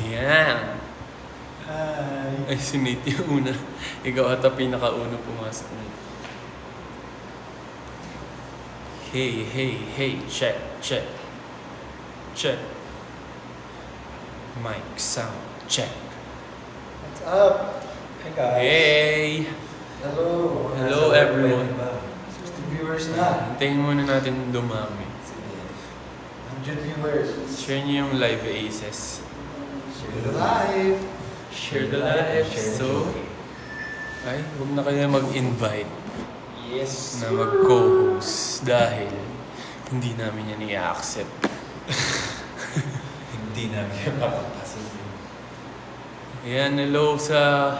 Yan. Hi. Ay, si Nate yung una. Ikaw ata pinakauna pumasok na. Hey, hey, hey. Check, check. Check. Mic, sound, check. What's up? Hey guys. Hey! Hello. Hello, everyone. 60 viewers na. Hintayin muna natin dumami. 100 viewers. Share niyo yung live Aces. Share the live. Share the live. So, ay, huwag na kayo mag-invite Yes. na mag-co-host dahil hindi namin yan i-accept. Hindi namin yung papapasok. Ayan, hello sa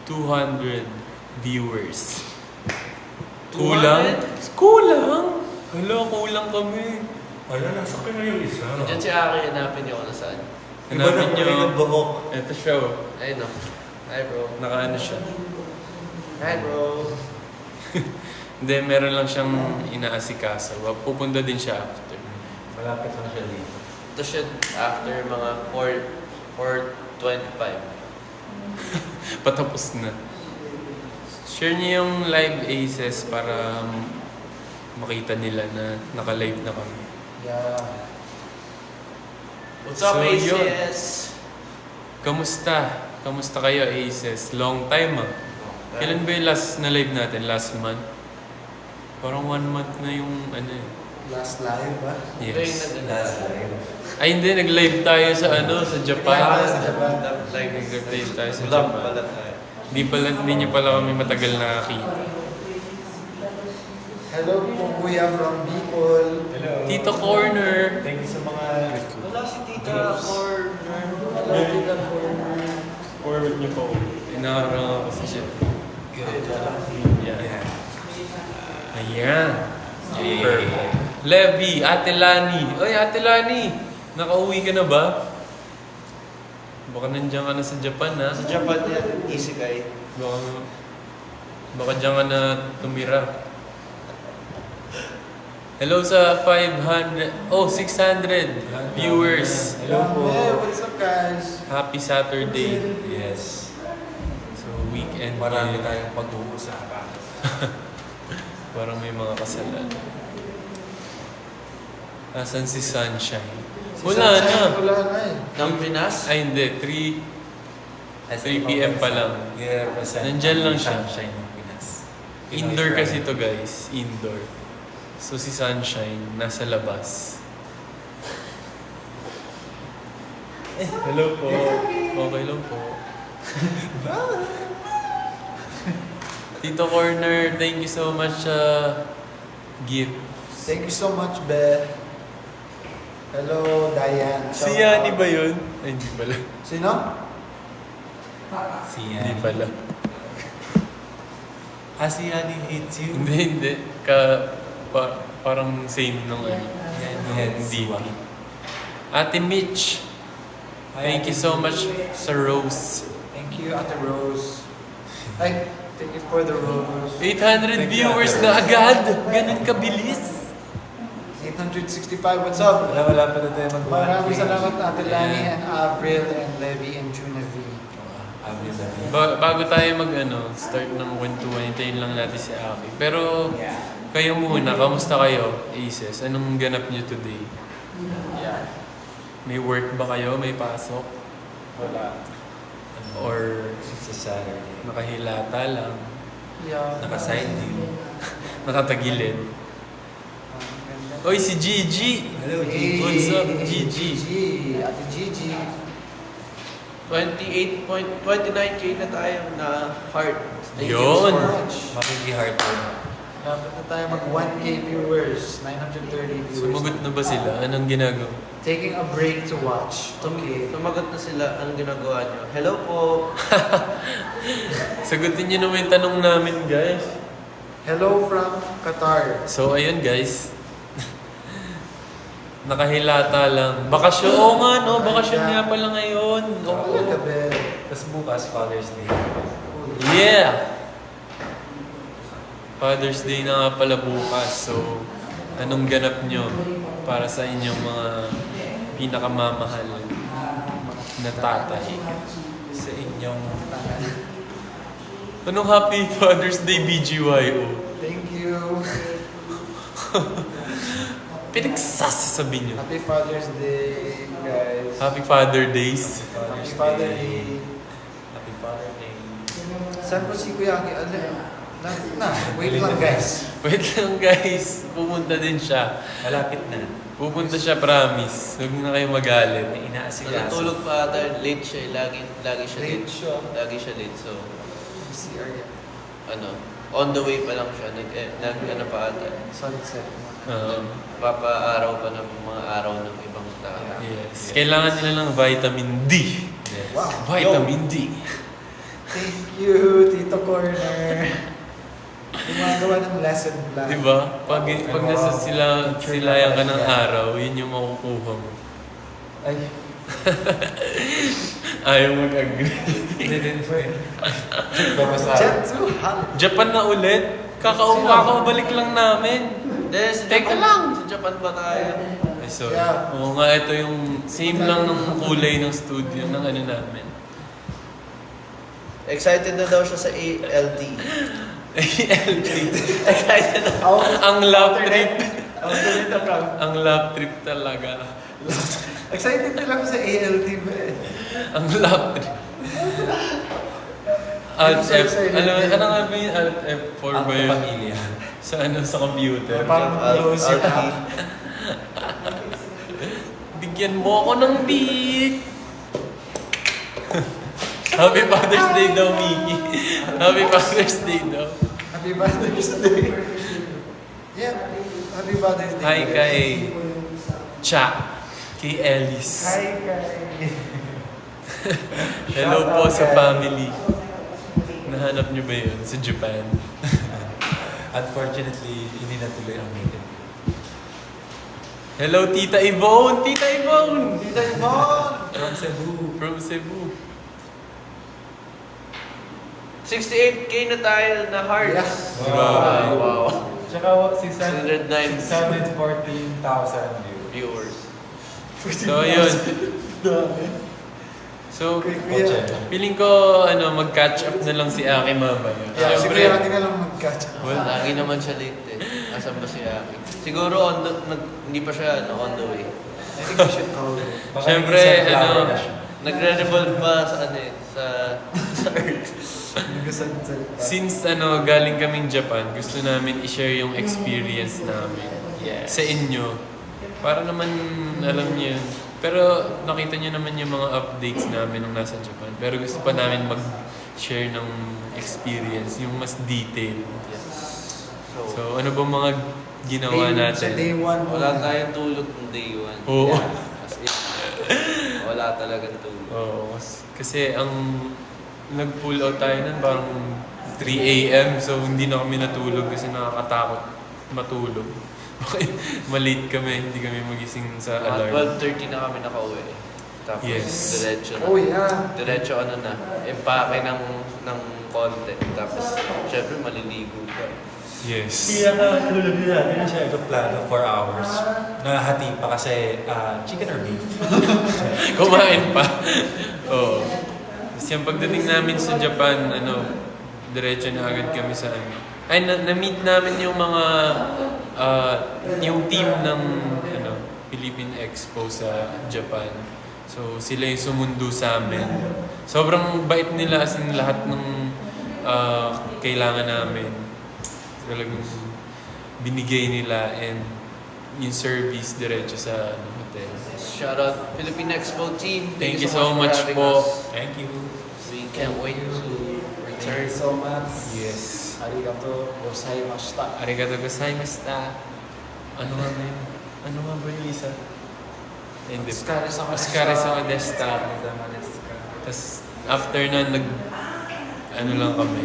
200 viewers. Kulang? Kulang? Hala, kulang kami. Wala, nasa kayo yung isa. Diyan si Aki, hanapin niyo kung nasaan. Hanapin niyo. buhok. Ito siya, oh. Ayun o. Hi bro. Nakaano siya. Hi bro. Hindi, meron lang siyang inaasikaso. Pupunta din siya after. Malapit lang siya dito. Ito siya after mga 4:25. Patapos na. Share niyo yung live Aces para makita nila na naka-live na kami. Yeah. What's up, So, yun. ACS? Kamusta? Kamusta kayo, Aces? Long time, ah. Kailan ba yung last na live natin? Last month? Parang 1 month na yung ano eh. Last live ba? Yes. Last live. Ay hindi, nag-live tayo sa ano, sa Japan. Sa Japan. Nag-live tayo sa Vlog Japan. pala tayo. Hindi niyo pala kami matagal nakakita. Hello po kuya from Bicol. Hello. Tito Corner. Thank you sa mga Wala si Tita Corner. Hello Tita Corner. forward niyo po. Inaarang ako sa siya. Yan. Ayan. Perfect. Levi, Ate Lani. Oy, Ate Lani. Nakauwi ka na ba? Baka nandiyan ka na sa Japan, ha? Sa Japan yan, Isekai. Baka dyan ka na tumira. Hello sa 500, 600 viewers. Hello po. Hey, what's up guys? Happy Saturday. Yes. So, weekend. Marami ngayon. tayong pag-uusapan. Parang may mga kasalan. Asan si Sunshine? Wala na. Wala na eh. Ng Pinas? Ay, hindi. 3 p.m. pa lang. Nandyan lang siya. Sunshine ng Pinas. Indoor kasi to guys. Indoor. So, si Sunshine nasa labas. Hello po. Okay lang po. Tito Corner, thank you so much gift. Thank you so much, Beth. Hello, Diane. Si Shout Yani out. ba yun? Ay, hindi pala. Sino? Hindi pala. Si Yani hates you. Hindi. Parang same nung ano. Yan, Nung DP. Ate Mitch, thank you so much sa Rose. Thank you, Ate Rose. Ay, thank you for the rose. 800 viewers na agad! Ganun kabilis! 865, what's up? Wala pa na tayo mag-1K. Maraming salamat Ate Lani Yeah. and Avril and Levi and Juna V. Bago tayo start ng kwentuhan, hintayin lang natin si Aki. Pero, kayo muna, kamusta kayo, Aces? Anong ganap niyo today? May work ba kayo? May pasok? Wala. Or Sa Saturday. nakahilata lang? Yeah. Naka-side view. Nakatagilid? Oy, si Gigi! Hello, Hey, What's up, Gigi? Gigi, Ate Gigi. 29K na tayo na heart. Thank you Yun. so much. Makiki-heart po. Dapat na tayo mag 1K viewers, 930 viewers. Sumagot na ba sila? Anong ginagawa? Taking a break to watch. Okay. Sumagot na sila. Anong ginagawa niyo? Hello po. Sagutin niyo naman yung tanong namin, guys. Hello from Qatar. So, ayun guys. Nakahilata lang. Bakasyon. Oo nga, no? Bakasyon nga pala ngayon. Oo. Gabi. Tapos bukas, Father's Day. Yeah! Father's Day na nga pala bukas. So, anong ganap nyo para sa inyong mga pinakamamahal? na tatay. Sa inyong Anong Happy Father's Day, BGYO? Thank you. Pinagsasasabi nyo. Happy Father's Day, guys. Happy Father Days. Happy Father Day. Happy Father Day. Saan po si Kuya Aki? Wait lang, guys. Wait lang guys, pupunta din siya. Malapit na. Pupunta siya, promise. Huwag na kayo magalit. May inaasikaso. Natulog pa ata, late siya. Lagi siya Late late. siya. Lagi siya late. So, Si Arya. on the way pa lang siya. Ano pa ata. Sunset. Papaaraw pa ng mga araw ng ibang tao. Yes. Kailangan nila ng vitamin D. Yes. Wow. Vitamin D. Thank you, Tito Corner. Gumagawa ng lesson plan. Diba? Pag nasa silayan ka ng araw, yun yung makukuha mo. Ay, Ayaw mag-agree. Hindi din po eh. Babasa. Jetsu Han. Japan na ulit? Kakabalik lang namin. Hindi, sa Teka Japan lang. Sa Japan ba tayo? Ay, sorry. Yeah. Oo nga, ito yung same lang ng kulay ng studio ng ano namin. Excited na daw siya sa ALT. ALT. Excited na. Ang love trip. Alternate ka. Ang love trip talaga. Excited na lang sa ALT ba eh. Ang love trip. Alt F. Ano nga ba yung Alt F4 Ang ba yun? pamilya. Sa ano, sa computer. Parang close yung app. Bigyan mo ako ng beat. Happy Father's Day daw, Miki. Happy Father's Day daw. Happy Father's Day. Yeah, Happy Father's Day. Hi kay Cha. Kay Ellis. Hi kay... Hello Shout po out sa kay- family. Nahanap niyo ba yun sa Japan? Unfortunately, hindi natuloy ang meeting. Hello, Tita Yvonne! Tita Yvonne! Tita Yvonne! From Cebu. From Cebu. 68K na tayo na hearts. Yeah. Grabe. Wow. Tsaka 609 614,000 views. viewers. So, yun. So, Kay Kuya. feeling ko, mag-catch up na lang si Aki mamaya. Yeah, si Siyempre, Kuya Aki na lang mag-catch up. well, Lagi naman siya late eh. Asan ba siya? Siguro hindi pa siya on the way. I think we should call it. Baka Siyempre, isang flower na siya. Nagre-revolve pa sa sa Earth. Nag-sunset pa. since galing kaming Japan, gusto namin i-share yung experience namin sa inyo. Para naman, alam niyo yun. Pero nakita niyo naman yung mga updates namin nung nasa Japan. Pero gusto pa namin mag-share ng experience, yung mas detail. So, ano ba mga ginawa Sa natin? day one. Wala tayong tulog ng day one. Oo. As in, wala talagang tulog. Oo. Kasi ang nag-pull out tayo nun parang 3 a.m. So, hindi na kami natulog kasi nakakatakot matulog. Malate kami, hindi kami magising sa alarm. 12:30 na kami nakauwi. Tapos Yes. diretso na. Oh yeah. Diretso empake ng content. Tapos syempre maliligo ka. Yes. Tulog nila. Hindi na siya plano 4 hours. Nahati pa kasi chicken or beef. Kumain pa. Oo. Tapos yung pagdating namin sa Japan, diretso na agad kami sa Ay, na-meet namin yung mga, yung team ng, Philippine Expo sa Japan. So, sila yung sumundo sa amin. Sobrang bait nila as in lahat ng kailangan namin. Talagang binigay nila and yung service diretso sa hotel. Shout out Philippine Expo team. Thank you so much for having po. us. Thank you. We can't wait to return. Thank you so much. Yes. Arigato gozaimashita. Arigato gozaimashita. Ano nga ba yun? Ano nga ba yung isa? Hindi. Oskare sa Oskare sa Modesta. Tapos after na lang kami.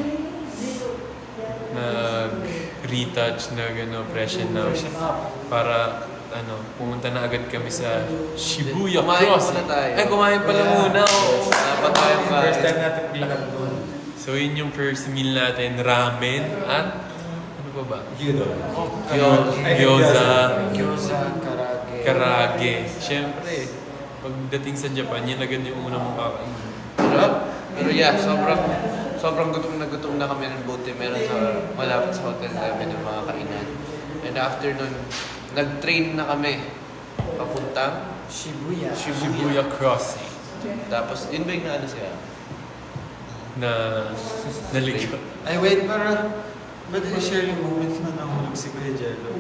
Nag-retouch, freshen up. Para pumunta na agad kami sa Shibuya Kumain Cross. muna tayo. Ay, kumain pala muna. Oo. Dapat tayong First kain. time natin lakad doon. So yun yung first meal natin, ramen at ano pa ba? Gyudon. Gyoza, Gyoza, karage. karage. Siyempre, Pagdating sa Japan, yun agad yung una mong kakainin. Pero yeah, sobrang gutom na kami ng buti. Meron sa malapit sa hotel namin ng mga kainan. And after nun, nag-train na kami papuntang Shibuya. Shibuya Crossing. Tapos, yun ba yung naano siya? Na naligaw. Ay, wait, pero ba't i-share yung moments na nahulog si Kuya Jello?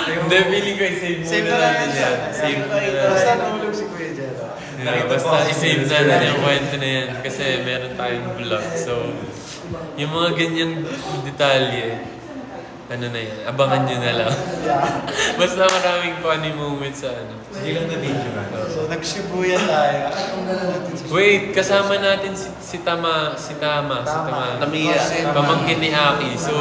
Hindi, feeling ko i-save muna natin yan. Save muna Basta natin. nahulog si Kuya Jello. Basta i-save natin yung kwento na yan kasi meron tayong vlog. So, yung mga ganyang detalye, ano na yan, abangan nyo na lang. Basta maraming funny moments sa ano. Hindi lang na video nga. So, nag-Shibuya tayo. Wait, kasama natin si Tama. Tamiya. Pamangkin ni Aki. So,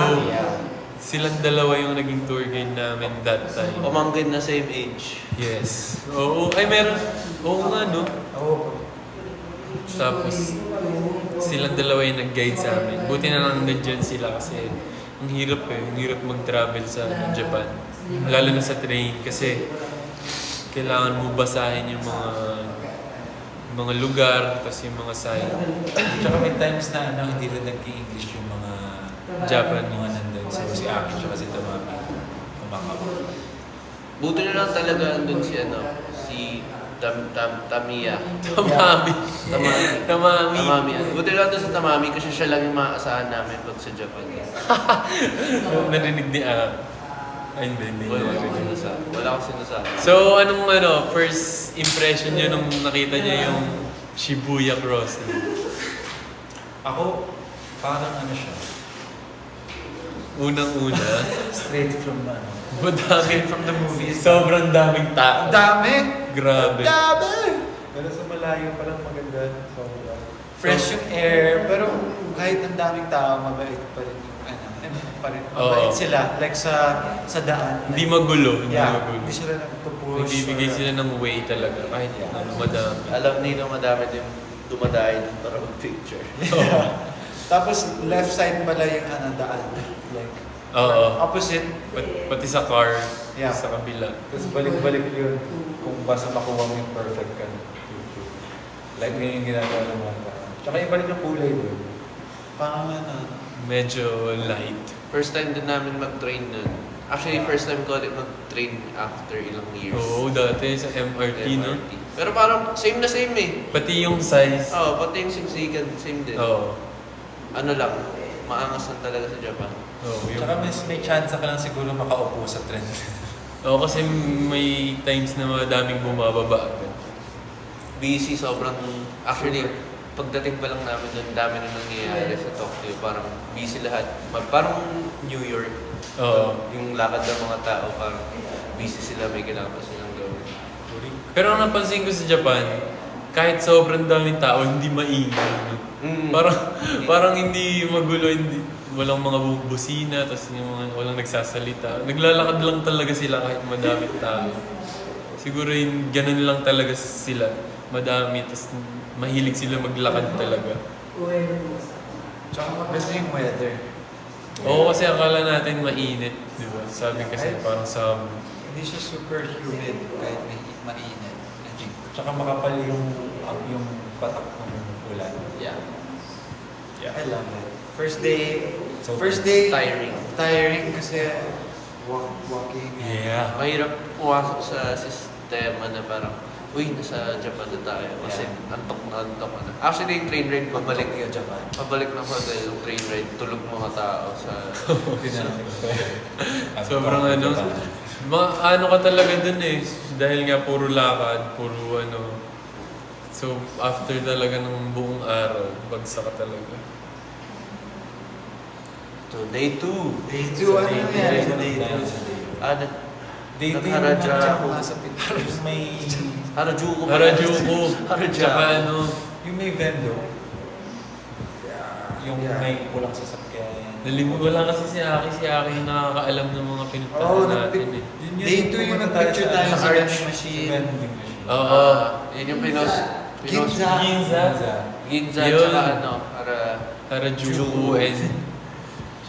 silang dalawa yung naging tour guide namin that time. Pamangkin na same age. Yes. Oo, ay meron. Oo nga, no? Oo. Tapos, silang dalawa yung nag-guide sa amin. Buti na lang nandyan sila kasi ang hirap eh. Ang hirap mag-travel sa Japan. Lalo na sa train kasi kailangan mo basahin yung mga lugar, tapos yung mga sign. Tsaka may times na hindi rin nag-i-English yung mga Japan. mga nandun. So si Aki tsaka si Tamami kumakawa. Buti na lang talaga andun si Tamiya. Tamami. Tamami. Tamami. Buti na lang doon sa Tamami kasi siya lang yung maaasahan namin pag sa Japan. Narinig ni Aki. Ay, hindi. Wala akong sinasabi. So, anong first impression nyo nung nakita niya yung Shibuya Crossing? Ako, parang ano siya, Unang-una, straight from madami From the movies. Sobrang daming tao. Ang dami! Grabe. Dami! Pero sa malayo pa lang maganda. So, Fresh yung air, pero kahit ang daming tao, mabait pa rin yung mabait Oo. sila. Like sa daan. Hindi magulo. Hindi Yeah, magulo. hindi sila nagpo-push. Nagbibigay sila ng way talaga. Kahit ano, madami. Alam nino madami din dumadahin para mag-picture. Oo. Tapos left side pala yung daan. Like, Oo. opposite. Pati sa car, Yeah. sa kabila. tapos balik-balik yun kung basta makuha mo yung perfect ka. Like yun yung ginagawa ng mga tao. Tsaka iba rin yung kulay doon. Parang Medyo light. First time din namin mag-train nun. Actually, first time ko ulit mag-train after ilang years. Oo, dati sa MRT, no? Pero parang same na same eh. Pati yung size. Oo, pati yung siksikan, same din. Oo. Ano lang, maangas lang talaga sa Japan. Oo, yung... Tsaka may chance ka lang siguro makaupo sa trend. Oo, kasi may times na madaming bumababa agad. Busy, sobrang... Actually, pagdating pa lang namin doon, dami na nangyayari sa Tokyo. Parang busy lahat. Parang New York. Oo. Yung lakad ng mga tao, parang busy sila, may kailangan pa silang gawin. Pero ang napansin ko sa Japan, kahit sobrang daming tao, hindi maingay. No? Parang hindi magulo, walang mga busina, tapos yung mga walang nagsasalita. Naglalakad lang talaga sila kahit madaming tao. Siguro ganun lang talaga sila. Madami, tapos mahilig sila maglakad talaga. Tsaka maganda yung weather. Oo, kasi akala natin mainit, di ba? Sabi kasi parang summer. Hindi siya super humid kahit may mainit. I think. Tsaka makapal yung patak ng ulan. Yeah. I love it. First day, So, Tiring. tiring kasi walking. Yeah. Mahirap pumasok sa sistema na parang, uy, nasa Japan na tayo. Kasi antok na. Actually, yung train ride, pabalik yung Japan. Pabalik ng hotel, yung train ride, tulog mga tao sa... Sobrang ano, ano ka talaga dun eh. Dahil nga puro lakad, puro ano. So, after talaga ng buong araw, bagsak ka talaga. So, day 2. Day 2, ano yan? Day Day two Harajuku. Nasa Pilipinas. may Harajuku. Harajuku. Tsaka ano, yung may vendo. Yung Yeah. may pulang sasakyan. wala kasi si Aki yung nakakaalam ng mga pinuntahan natin eh. Day 2 yung nag-picture tayo sa vending machine. vending machine. Oo. Yun yung pinos. Ginza. Ginza, Yun. tsaka ano, Harajuku and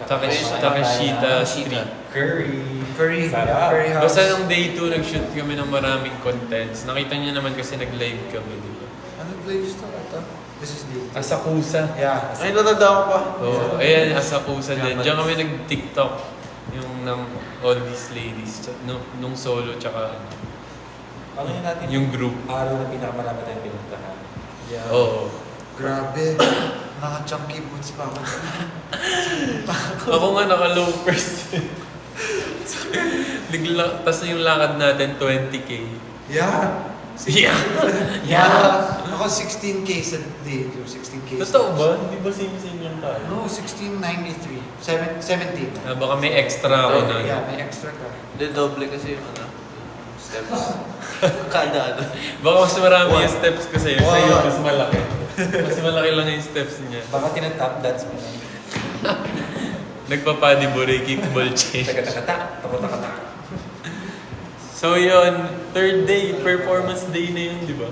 Takeshita Street. Curry. Curry. Sarap. Curry house. Basta nung day 2, nag-shoot kami ng maraming contents. Nakita niyo naman kasi nag-live kami, di ba? Anong playlist to? Ito? This is the... Asakusa. Yeah. Ay, natanda ko pa. Oo, ayan, Asakusa din. Diyan kami nag-TikTok. Yung ng All These Ladies. Nung solo, tsaka Ano yun natin? yung group. Araw na pinakamarami tayong pinuntahan. Yeah. Oo. Grabe. Naka-chunky boots pa ako. Ako nga naka-loafers. Tapos yung lakad natin, 20K. Yeah. Yeah! Ako 16K sa day. 16K. Totoo ba? Hindi ba same-same lang tayo? No, 1693. 17. Baka may extra ako na. Yeah, may extra ka. Hindi, doble kasi yung ano, yung steps. Kada ano. Baka mas marami yung steps ko sa'yo. Wow. Sa'yo, mas malaki. Mas malaki lang yung steps niya. Baka tinatap dance mo lang. Nagpapadibore, kickball change. Taga-taka-tak, tako-taka-tak. So yun, third day, performance day na yun, di ba?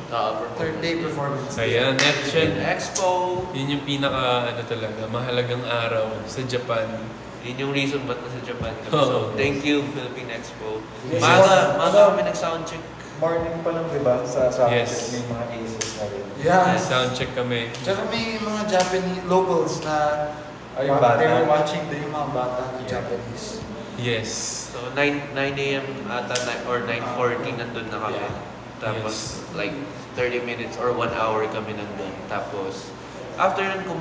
Third day performance. Ayan, Philippine Netchen. Expo. Yun yung pinaka, ano talaga, mahalagang araw sa Japan. Yun yung reason ba't nasa Japan kami. Oo. So, thank you, Philippine Expo. Yes. Maaga kami nag-soundcheck. Morning pa lang, di ba? Sa Yes. may mga aces na rin. Yeah. Soundcheck kami. Tsaka may mga Japanese locals na Ay, yung bata. they were watching yung mga bata na Japanese. Yes. So, 9 a.m. ata or 9:40 nandun na kami. Yeah. Tapos, like, 30 minutes or 1 hour kami nandun. Tapos, after nun hindi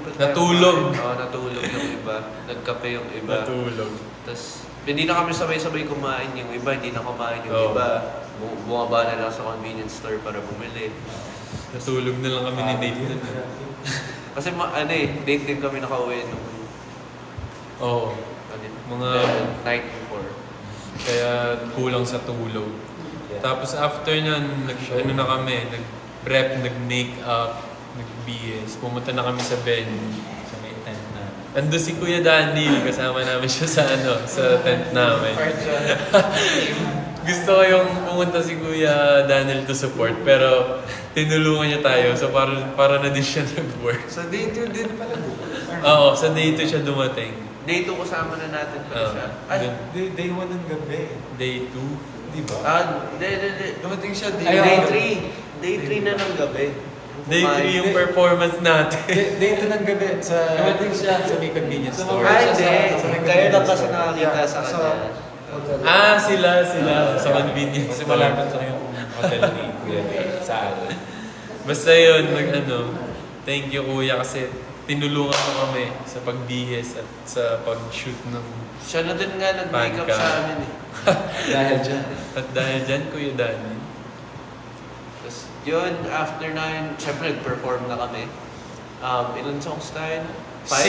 pa tayo Natulog. kumain. Oo, natulog yung iba. Nagkape yung iba. Natulog. Tapos, hindi na kami sabay-sabay kumain. Yung iba, hindi na kumain. Yung Oo. iba, bumaba na lang sa convenience store para bumili. Natulog na lang kami ni Nate nun. Kasi, date din kami nakauwi nung Oo. night before. Kaya kulang sa tulog. Yeah. Tapos after nun, ano na kami, nag-prep, nag-makeup, nag-BS. Pumunta na kami sa venue. Sa may tent na. Ando si Kuya Daniel, kasama namin siya sa tent namin. Gusto ko yung pumunta si Kuya Daniel to support, pero tinulungan niya tayo, so para na din siya nag-work. So day 2 din pala. Oo, sa day 2 siya dumating. Day 2 kasama na natin pala siya. Ay, Day 1 ng gabi. Day 2. Di ba? hindi. Dumating siya day Day Ayun. 3. Day 3 na ng gabi. Day 3 yung performance natin. Day 2 ng gabi sa may convenience store. Ay, hindi. Sa may Kayo lang convenience kasi store. nakakita sa So, kanya. Sila sa convenience Kasi store. malapit sa yung hotel ni Kuya Day sa Allen. Basta yun, thank you Kuya kasi tinulungan mo kami sa pagbihis at sa pag-shoot ng... Siya na din nga nag-makeup Panka. sa amin eh. Dahil dyan. At dahil dyan, Kuya Danny. Tapos yun, after na yun, syempre nag-perform na kami. Ilan songs tayo? Five?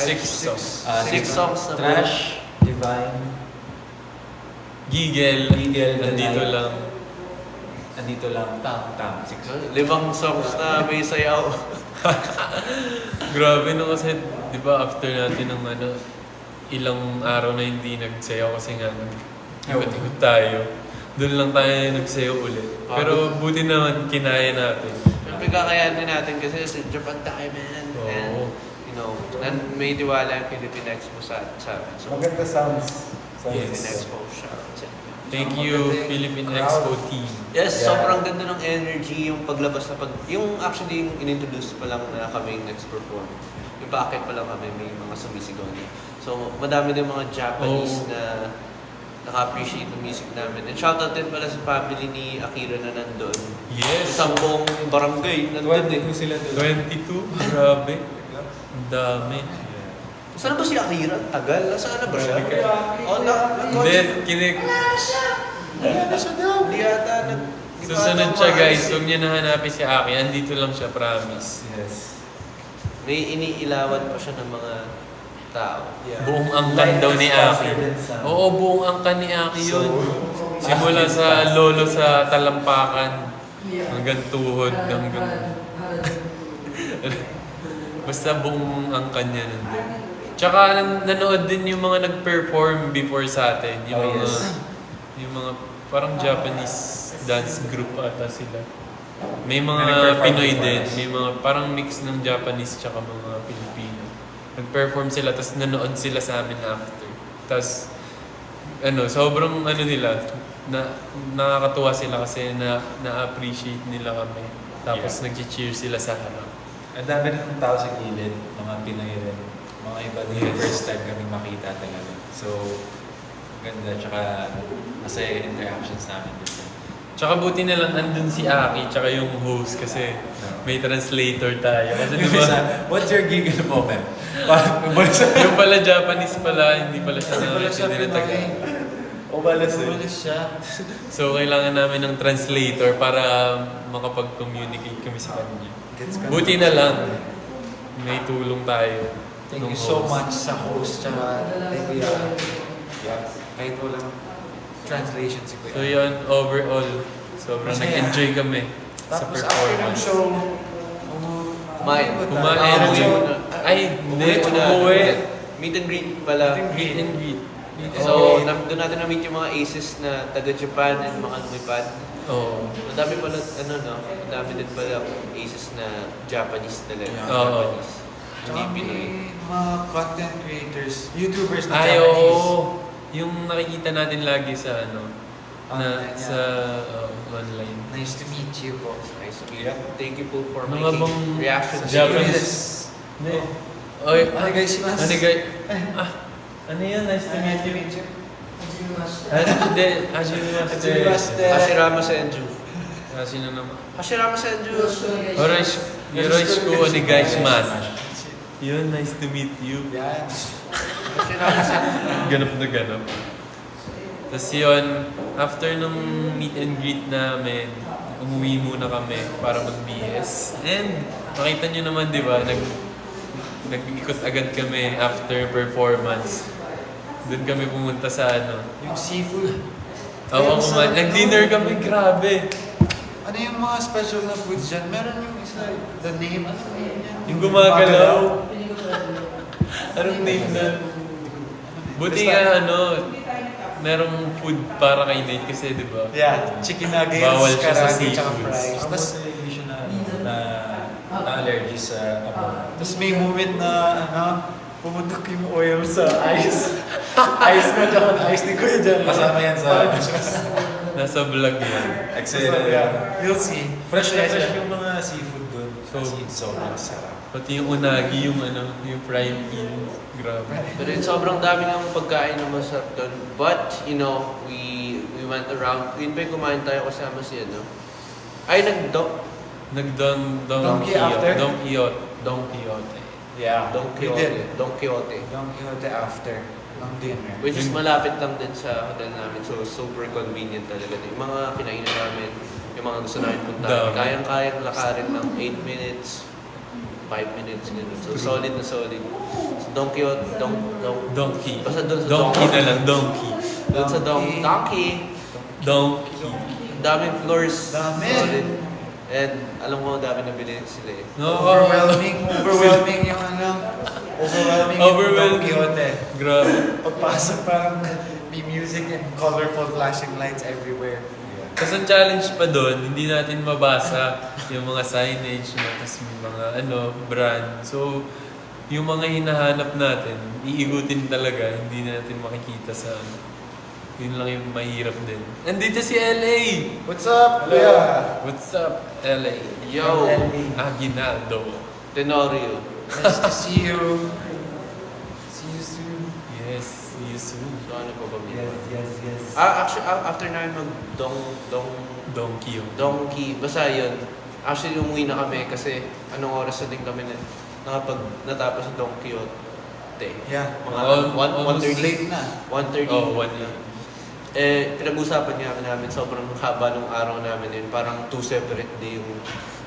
Six songs. Six songs na Trash, Divine, Gigel, Gigel, nandito Deny. lang. andito lang. Tam. 6. 5 songs na may sayaw. Grabe no kasi, di ba after natin ng ilang araw na hindi nagsayaw kasi nga ikot-ikot tayo. Doon lang tayo nagsayaw ulit. Pero buti naman kinaya natin. Siyempre kakayanin natin kasi sa Japan tayo, man. Oo. And, may tiwala yung Philippine Expo sa amin. So, Maganda sounds. Yes. Philippine Expo, shout out sa inyo. Thank you, Philippine Expo team. Yes, Yeah. sobrang ganda ng energy, yung paglabas na yung actually yung inintroduce pa lang na kami yung next perform. Yung packet pa lang kami, may mga sumisigaw niya. So, madami din mga Japanese na naka-appreciate ng music namin. And shoutout din pala sa family ni Akira na nandun. Yes! Isang buong barangay nandun eh. 22 sila doon. 22? Grabe. Ang dami. Saan ba si Akira? Tagal? Nasaan na ba siya? Grabe Oh, Hindi, Hindi yata. susunod siya guys. Huwag niyo nahanapin si Aki. Andito lang siya, promise. Yes. May iniilawan pa siya ng mga tao. Buong angkan daw ni Aki. Oo, buong angkan ni Aki yun. Simula sa lolo sa talampakan. Hanggang tuhod. Hanggang... Basta buong angkan niya nandun. Tsaka nanood din yung mga nag-perform before sa atin. Yung Oh, mga... yes. Yung mga parang Japanese dance group ata sila. May mga Nag-perform Pinoy before din. us. May mga parang mix ng Japanese tsaka mga Filipino. Nag-perform sila, tapos nanood sila sa amin after. Tapos sobrang nila, nakakatuwa sila kasi na-appreciate nila kami. Tapos nag-cheer sila sa harap. Ang dami ng tao sa gilid, mga Pinoy rin. Mga iba din, first time kami makita talaga. So, ganda, tsaka masaya yung interactions namin dito. Tsaka buti na lang andun si Aki, tsaka yung host kasi may translator tayo. Kasi diba, What's your gig in the moment? yung pala Japanese pala, hindi pala siya Pinoy. Umalas Umalis siya. So, kailangan namin ng translator para makapag-communicate kami sa kanya. Buti na lang, may tulong tayo. Thank nung you so host. much sa host, tsaka kay Kuya. Yeah, kahit walang translation si Kuya. So yun, overall, sobrang Masaya. nag-enjoy kami sa Tapos after ng performance. show, Kumain. Kumain. Ay, Hindi, umuwi. Meet and greet pala. Meet and greet. So, doon natin na-meet yung mga aces na taga-Japan and mga lumipad. Oo. Ang dami pala, ang dami din pala aces na Japanese talaga. Yeah. Japanese. Hindi Tsaka Pinoy. may mga content creators, YouTubers na Ay, Japanese. oo. Yung nakikita natin lagi sa Online, sa online. Nice to meet you po. Nice to meet you. Thank you po for Mga making bang reactions. Japanese? Hindi. Oy, Onegaishimasu. Ano yan? Nice to meet you. Hindi, Hajimemashite. Hajimemashite. Hashirama Senju. Sino naman? Hashirama Senju. Yoroshiku onegaishimasu. Yun, nice to meet you. Yan. Hashirama Senju. Ganap na ganap. Tapos yun, after nung meet and greet namin, umuwi muna kami para mag-BS. And makita nyo naman, di ba, nag-ikot agad kami after performance. Doon kami pumunta sa Yung seafood. Oo, nag-dinner kami, grabe. Ano yung mga special na foods dyan? Meron yung isa, the name, ano name yan? Yung gumagalaw. Anong name na? Buti nga merong food para kay Nate kasi, di ba? Yeah, chicken nuggets, Bawal siya sa karage, tsaka seafoods. fries. Tapos hindi siya na allergy sa abo. Tapos may moment na, pumutok yung oil sa ice. Ice ko dyan, ice ni Kuya dyan. Kasama yan sa... Nasa vlog yan. Excellent. Yeah, you'll see. Fresh na Yeah, fresh yeah. yung mga seafood doon. So- As in, sobrang sarap. Pati yung unagi, yung yung fried beans. Grabe. Pero yun, sobrang dami ng pagkain na masarap doon. But, we went around. Yun ba yung kumain tayo kasama si Ay, Nag-Don Donkey after? Don Quixote. Yeah, Don we did. Quixote. Don Quixote. Don Quixote after ng dinner. Which is malapit lang din sa hotel namin. So, super convenient talaga. Yung mga kinainan namin, yung mga gusto namin puntahan. Dami. Kayang-kayang lakarin ng 8 minutes, 5 minutes, ganun. So, solid na solid. So, Don Quixote, Donkey. Basta doon sa Donkey na lang, Donkey. Doon sa Donkey. Donkey. Daming floors. Dami. Solid. And alam mo, dami na bilhin sila eh. No, Overwhelming yung overwhelming yung Don Quixote. Grabe. Pagpasok parang may music and colorful flashing lights everywhere. Tapos ang challenge pa doon, hindi natin mabasa yung mga signage, tapos yung mga brand. So, yung mga hinahanap natin, iigutin talaga, hindi natin makikita sa Yun lang yung mahirap din. Nandito si LA! What's up? Yeah. What's up, LA? Yo, Aguinaldo. Tenorio. Nice to see you. See you soon. Yes, see you soon. So ano pa ba? Yes. Actually, after namin Donkey. Donkey, basta yun. Actually, umuwi na kami kasi anong oras na din kami natapos sa Don Quixote. Yeah. Mga Almost 1:30. Late na. 1:30. Oh, 1 Pinag-usapan niya namin sobrang haba nung araw namin yun. Parang 2 separate day yung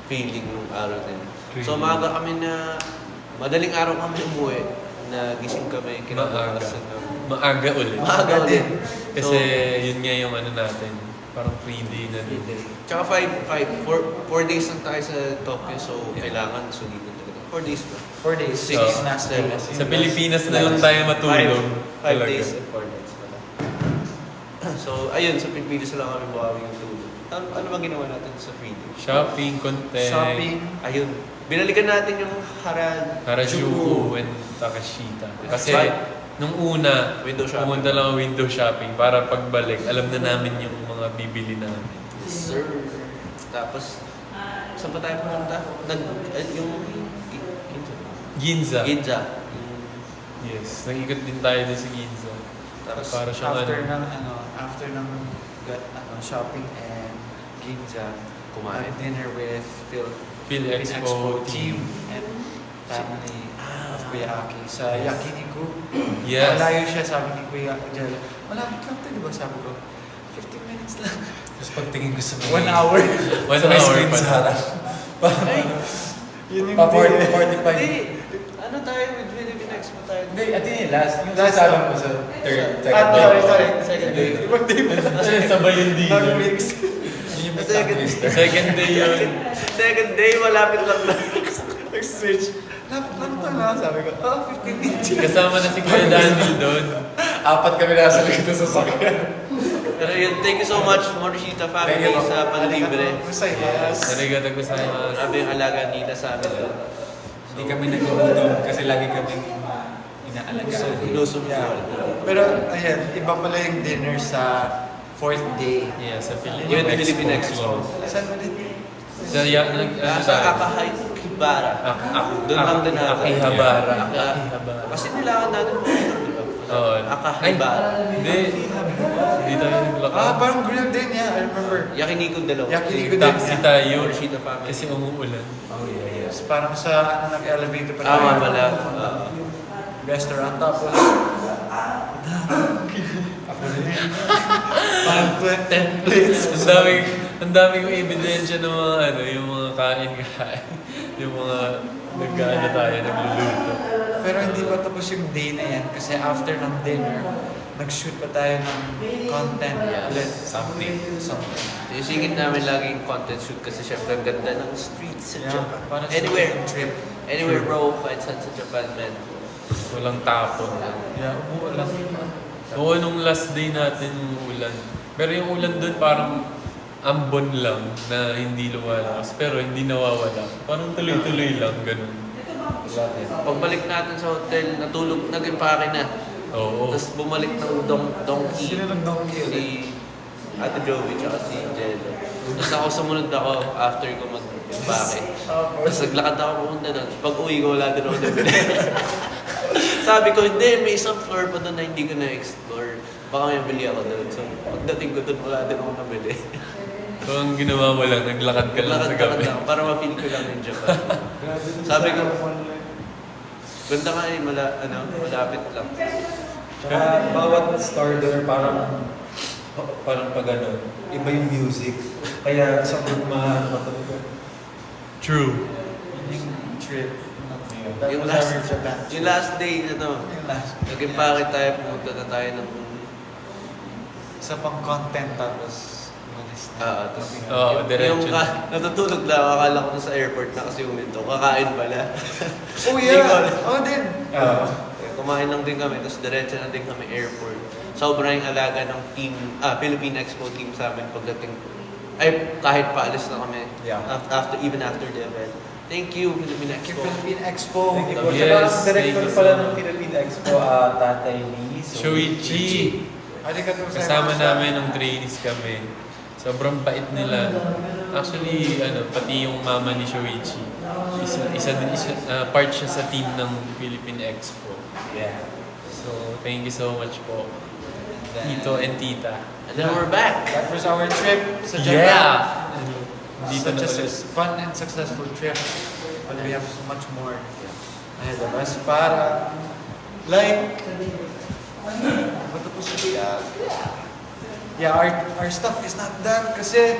feeling nung araw din. So maaga kami madaling araw kami umuwi. Nagising kami, kinakalas na. Maaga ulit. Maaga din. Kasi yun nga yung natin. Parang free day na din. Tsaka 4 days lang tayo sa Tokyo. So kailangan sulitin talaga. 4 days ba? 4 days. 6 Oh. na 7. Sa Pilipinas na lang tayo matulog. 5 Talaga. days and 4 nights pala. So, ayun, sa Pilipinas na lang kami buhawi yung tulog. Ano ba ginawa natin sa free day? Shopping, content. Shopping. Ayun. Binalikan natin yung Harajuku and Takashita. Kasi Nung una, Window shopping. pumunta lang window shopping para pagbalik, alam na namin yung mga bibili namin. Yes, sir. Tapos, saan pa tayo pumunta? Yung Ginza. Ginza. Yes, nag-ikot din tayo din sa Ginza. Tapos Para siyang after ng shopping and Ginza, Kumain. dinner with Phil Expo team and family of Kuya Aki sa Yes. Yakiniku. Yes. Malayo siya, sabi ni Kuya Jel. Malapit lang to, di ba? Sabi ko, 15 minutes lang. Tapos pagtingin ko sa 1 hour. 1 sa may hour screen pa. sa harap. Ay! Yun yung Pa day. 45. Hindi! Ano tayo with Philippine Expo tayo? Hindi, at yun yung last. Yung Last sasabi one. ko sa third, Ah, second day. sorry. Second day. Ibang day pa. Sabay yung dinner. Nag-mix. Yun yung Second- Mr. Second day yun. Second day, malapit lang na. Nag-switch. Lapit lang to na. Sabi ko, 15 minutes. Kasama na si Kuya Daniel doon. Apat kami nasa likod sa sasakyan. Pero yun, thank you so much, Morishita family, Thank you. sa panlibre. Masaya. Arigato gozaimasu. Grabe yung alaga nila sa amin doon. Hindi kami nag-uudong kasi lagi kaming inaalagaan. Inusubuan. Pero, ayan, iba pala yung dinner sa 4th day. Yeah, sa Yun, Philippine Expo. Saan ulit? Sa ano Nasa tayo? Akahibara. Doon lang din natin. Akihabara. Aka- Akihabara. Kasi nilakan natin po ito, di ba? Oo. Akahibara. Ay, Hindi tayo naglakad. Parang grill din, yeah, I remember. Yakiniku dalawa. Yakiniku din. Taxi tayo. Morishita family. Kasi umuulan. Oh, yeah, Tapos parang sa, nag-elevator pa Tama pala. Restaurant, tapos, parang 10 plates. Ang daming ebidensya ng mga yung mga kain-kain. Yung mga nag-ano tayo, nagluluto. Pero hindi pa tapos yung day na yan kasi after ng dinner, nag-shoot pa tayo ng content ulit. Something. Isingit namin laging content shoot kasi syempre ang ganda ng streets sa Yeah, Japan. parang Anywhere. trip. Anywhere bro, kahit saan sa Japan, man. Walang tapon. Yeah, umuulan. Oo, nung last day natin, umuulan. Pero yung ulan doon parang ambon lang na hindi lumalakas. Pero hindi nawawala. Parang tuloy-tuloy lang, ganun. Pagbalik natin sa hotel, natulog, nag-impake na. Oo. Tapos bumalik ng donkey. Sino ng donkey Si Ate Joey tsaka si Jello. Tapos ako sumunod ako after ko mag-impake. Tapos naglakad ako pumunta doon. Pag uwi ko, wala din ako nabili. Sabi ko, hindi, may isang floor pa doon na hindi ko na-explore. Baka may bili ako doon. So, pagdating ko doon, wala din ako nabili. So, ang ginawa mo lang, naglakad ka lang sa Naglakad gabi. lang, para ma-feel ko lang yung Japan. Sabi ko, ganda nga eh, malapit lang. Tsaka bawat store doon parang pag ano, iba yung music. Kaya sa gugma, matulog. True. Yung trip. Yung last day, Yung last. nag-impake tayo, pumunta na tayo ng... Isa pang content tapos umalis na. tapos Oo, diretso. natutulog lang, akala ko na sa airport na kasi uminto. Kakain pala. Oh yeah! Oh din! Kumain lang din kami, tapos diretso na din kami airport. Sobrang yung alaga ng team, Philippine Expo team sa amin pagdating, ay kahit paalis na kami, Yeah. even after the event. Thank you, Philippine Thank you, Expo. Philippine Expo. Thank you po. Yes, Tsaka ang thank director you pala so ng much. Philippine Expo, Tatay Lee. Shoichi. Arigatou gozaimasu. Kasama namin nung trainees kami. Sobrang bait nila. Actually, pati yung mama ni Shoichi. Part siya sa team ng Philippine Expo. Yeah. So, thank you so much po. Tito and tita. And then we're back. That was our trip sa Japan. Dito na Such a ulit. fun and successful trip. But we have so much more ahead of us para matapos sa Yeah, our stuff is not done kasi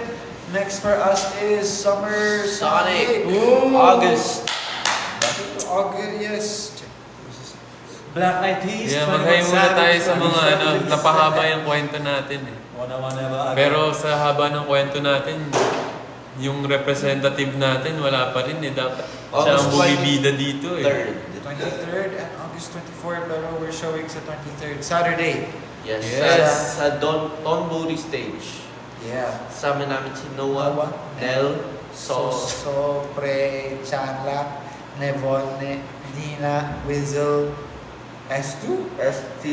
next for us is Summer Sonic. Ooh. August. August, yes. Black Eyed Peas. Yeah, 21 maghay muna tayo sa mga Savage, napahaba yung kwento natin eh. Wana-wana ba? Pero sa haba ng kwento natin, yung representative natin wala pa rin eh. Dapat siya ang August bumibida dito eh. 23rd and August 24 pero we're showing sa 23rd, Saturday. Yes. Yes. Sa Donburi stage. Yeah. Kasama namin si Noah, Noah, Nel, Sos, Pre, Chanla, Nevon, Dina, Wizzle, S2? S2.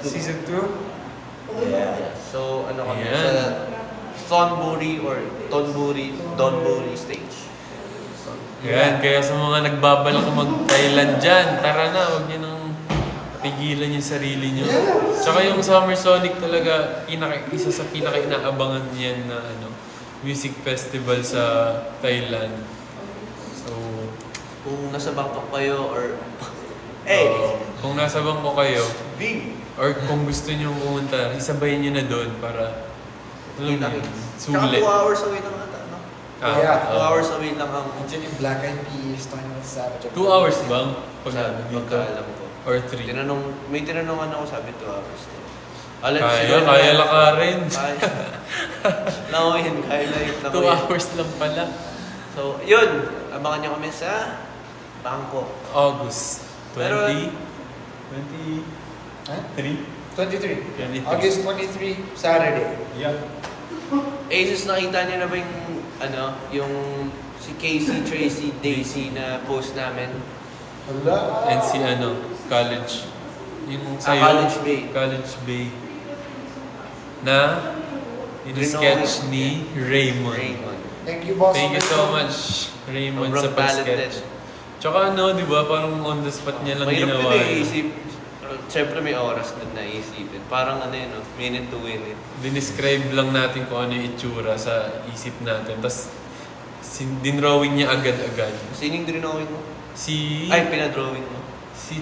Season 2? Yeah. So, ano kami Ayan. sa Thornbury or Donbury stage. Yan, kaya sa mga nagbabalak mag-Thailand dyan, tara na, huwag niyo nang pigilan yung sarili niyo. Tsaka yung Summer Sonic talaga, isa sa pinaka-inaabangan niyan na music festival sa Thailand. So, Kung nasa Bangkok kayo or... kung nasa Bangkok kayo, Big! or kung gusto niyo pumunta, isabayin niyo na doon para alam niyo, Tsaka 2 sulit. hours away lang ata, no? Yeah. 2 hours away lang ang... Diyan yung Black Eyed Peas, 21 Savage. 2 hours bang? Pag Sa dito? pagkaalam ko. Or 3? May tinanongan ako, sabi 2 hours. Alam, Kaya lakarin. Kaya. Lawin, kaya na yung 2 hours lang pala. So, yun. Abangan nyo kami sa Bangkok. August 20? Pero- 23? 23. August 23, Saturday. Yeah. Aces, nakita nyo na ba yung si Casey, Tracy, Daisy na post namin? Hala. And si college. Yung sa'yo, College Bay. College Bay. Na sketch ni Raymond. Thank you, boss. Thank you so much, Raymond, sa Sobrang talented. pag-sketch. Tsaka di ba, parang on the spot niya lang Mahirap ginawa. din isip. Siyempre may oras din na isipin. Parang minute to win it. Dinescribe lang natin kung ano yung itsura sa isip natin. Tapos, dinrawing niya agad-agad. Sining drawing mo? Si Pinadrawing mo?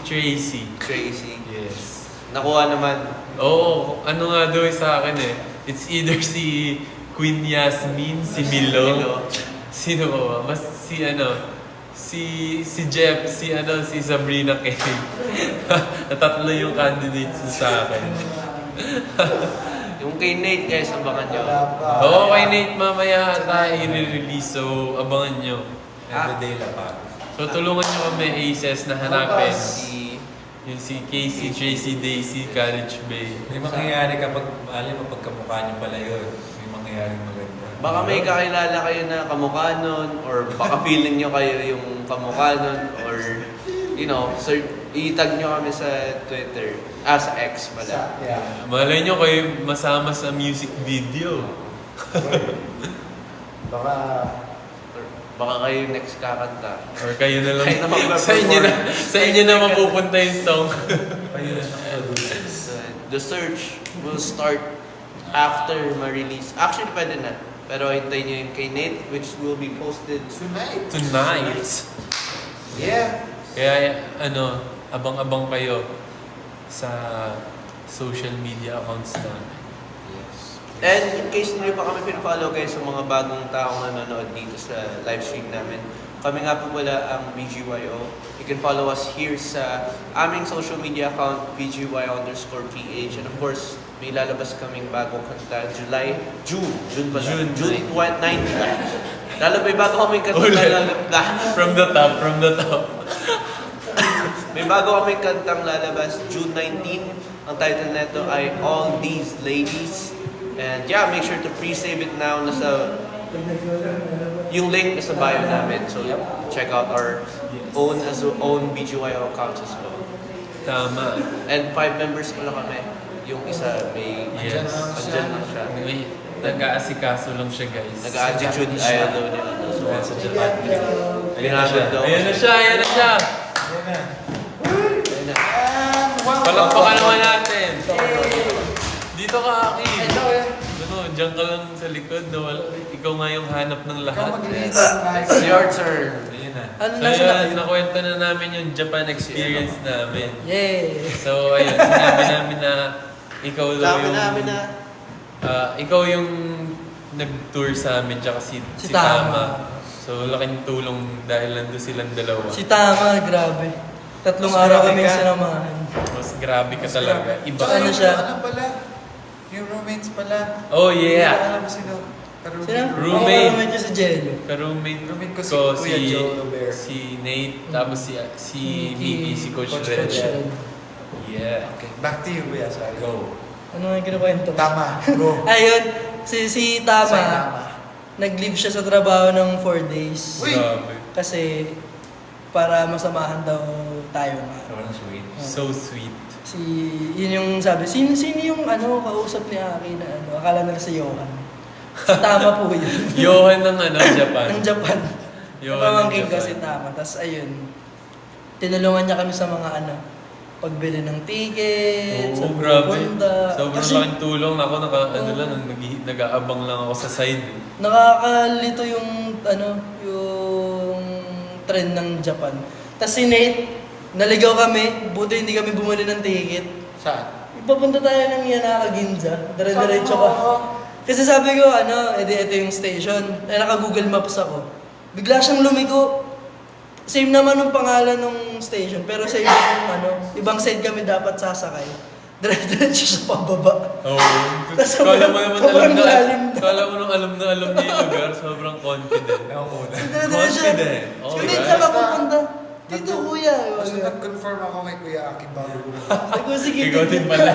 Tracy. Tracy. Yes. Nakuha naman. Oo, ano nga daw sa akin It's either si Queen Yasmin, si Milo. Sino ba? Mas si Jeff, si Sabrina K. Tatlo yung candidates sa akin. Yung kay Nate, guys, abangan nyo. Oo, kay Nate mamaya tayo i-release, so abangan nyo. Everyday lapag. So tulungan nyo kami, Aces, na hanapin Si si Casey, Tracy, Daisy, College Bay. May mangyayari kapag, alam mo, pagkamukha niyo pala yun. May mangyayaring maganda. Baka may kakilala kayo na kamukha nun, or baka feeling nyo kayo yung kamukha nun, or, i-tag nyo kami sa Twitter. Sa X pala. Yeah. Malay nyo kayo masama sa music video. Baka... Or baka kayo yung next kakanta. Or kayo na lang. Kayo na mag-perform. sa inyo na mapupunta yung song. Kayo na siyang producers. The search will start after ma-release. Actually, pwede na. Pero hintayin nyo yung kay Nate, which will be posted Tonight. Tonight. Yeah. Kaya abang-abang kayo sa social media accounts namin. And in case hindi pa kami pin-follow guys sa mga bagong taong nanonood dito sa live stream namin, kami nga po pala ang BGYO. You can follow us here sa aming social media account, BGY_PH. And of course, may lalabas kaming bagong kanta, June 19. May bago kaming kanta lalabas. From the top. May bago kaming kantang lalabas, June 19. Ang title nito ay All These Ladies. And yeah, make sure to pre-save it now. Yung link nasa bio namin. So check out our own BGYO accounts as well. Tama. And 5 members pala kami. Yung isa may Yes. andyan lang siya. May nag-aasikaso lang siya, guys. Nag-attitude ayaw daw nila. So, Sa Japan. pinagod daw. Ayan na siya. Ayan na. Ayun na. Palakpakan naman natin. Dito ka, Aki. Hello, Diyan ka lang sa likod. Ikaw nga yung hanap ng Ikaw lahat. mag-lead It's ng your turn. Ayun na. Ano So nasa yun, nakwento na namin yung Japan experience namin. Yay! So ayun, sinabi namin na ikaw daw Sabi yung... namin na ikaw yung nag-tour sa amin, tsaka si Si Tama. So laking tulong dahil nandun silang dalawa. Si Tama, grabe. 3 Mas araw grabe kami ka. sinamahan. Mas grabe ka talaga. Iba. Tsaka Ano yung siya? Ano pala? Yung roommates pala. Oh Hindi yeah! ko alam sino. Karumi. Sino? Roommate. Roommate niya sa Jello. Ka-roommate Roommate ko ko si Kuya Joe Robert. si Nate, tapos si Mickey, si Coach Coach Red. Red. Yeah. Okay, back to you, Kuya. Sorry. Go. Ano nga yung kinukwento? Tama. Go. Ayun, si Tama, Say Tama. nag-leave siya sa trabaho ng 4 days. Uy! Grabe. Kasi para masamahan daw tayo nga. Sobrang sweet. So sweet. Yun yung sabi, sino yung kausap ni Aki na akala nila si Johan. Si Tama po yun. Johan ng Japan. Ng Japan. Johan ng Napamangkin Japan. kasi Tama. Tapos ayun, tinulungan niya kami sa mga pagbili ng ticket, sa Oo, grabe. pupunta. Sobrang Kasi laking tulong. Ako, nag-aabang lang ako sa side. nakakalito yung yung trend ng Japan. Tapos si Nate, naligaw kami, buti hindi kami bumili ng ticket. Saan? Ipapunta tayo ng Yanaka Ginza, dire-diretso ka. Kasi sabi ko, ito yung station. Naka-Google Maps ako. Bigla siyang lumiko. Same naman yung pangalan ng station, pero same yung ibang side kami dapat sasakay. Dire-diretso siya pababa. Oo. Tas Kala mo naman sobrang lalim na. Kala mo nung alam na niya yung lugar. Sobrang confident. Dire-diretso. Confident. Sige, Alright. saan ka pupunta? Dito, kuya. Kasi nag-confirm ako kay Kuya Aki bago. Sabi ko, sige, Ikaw din pala.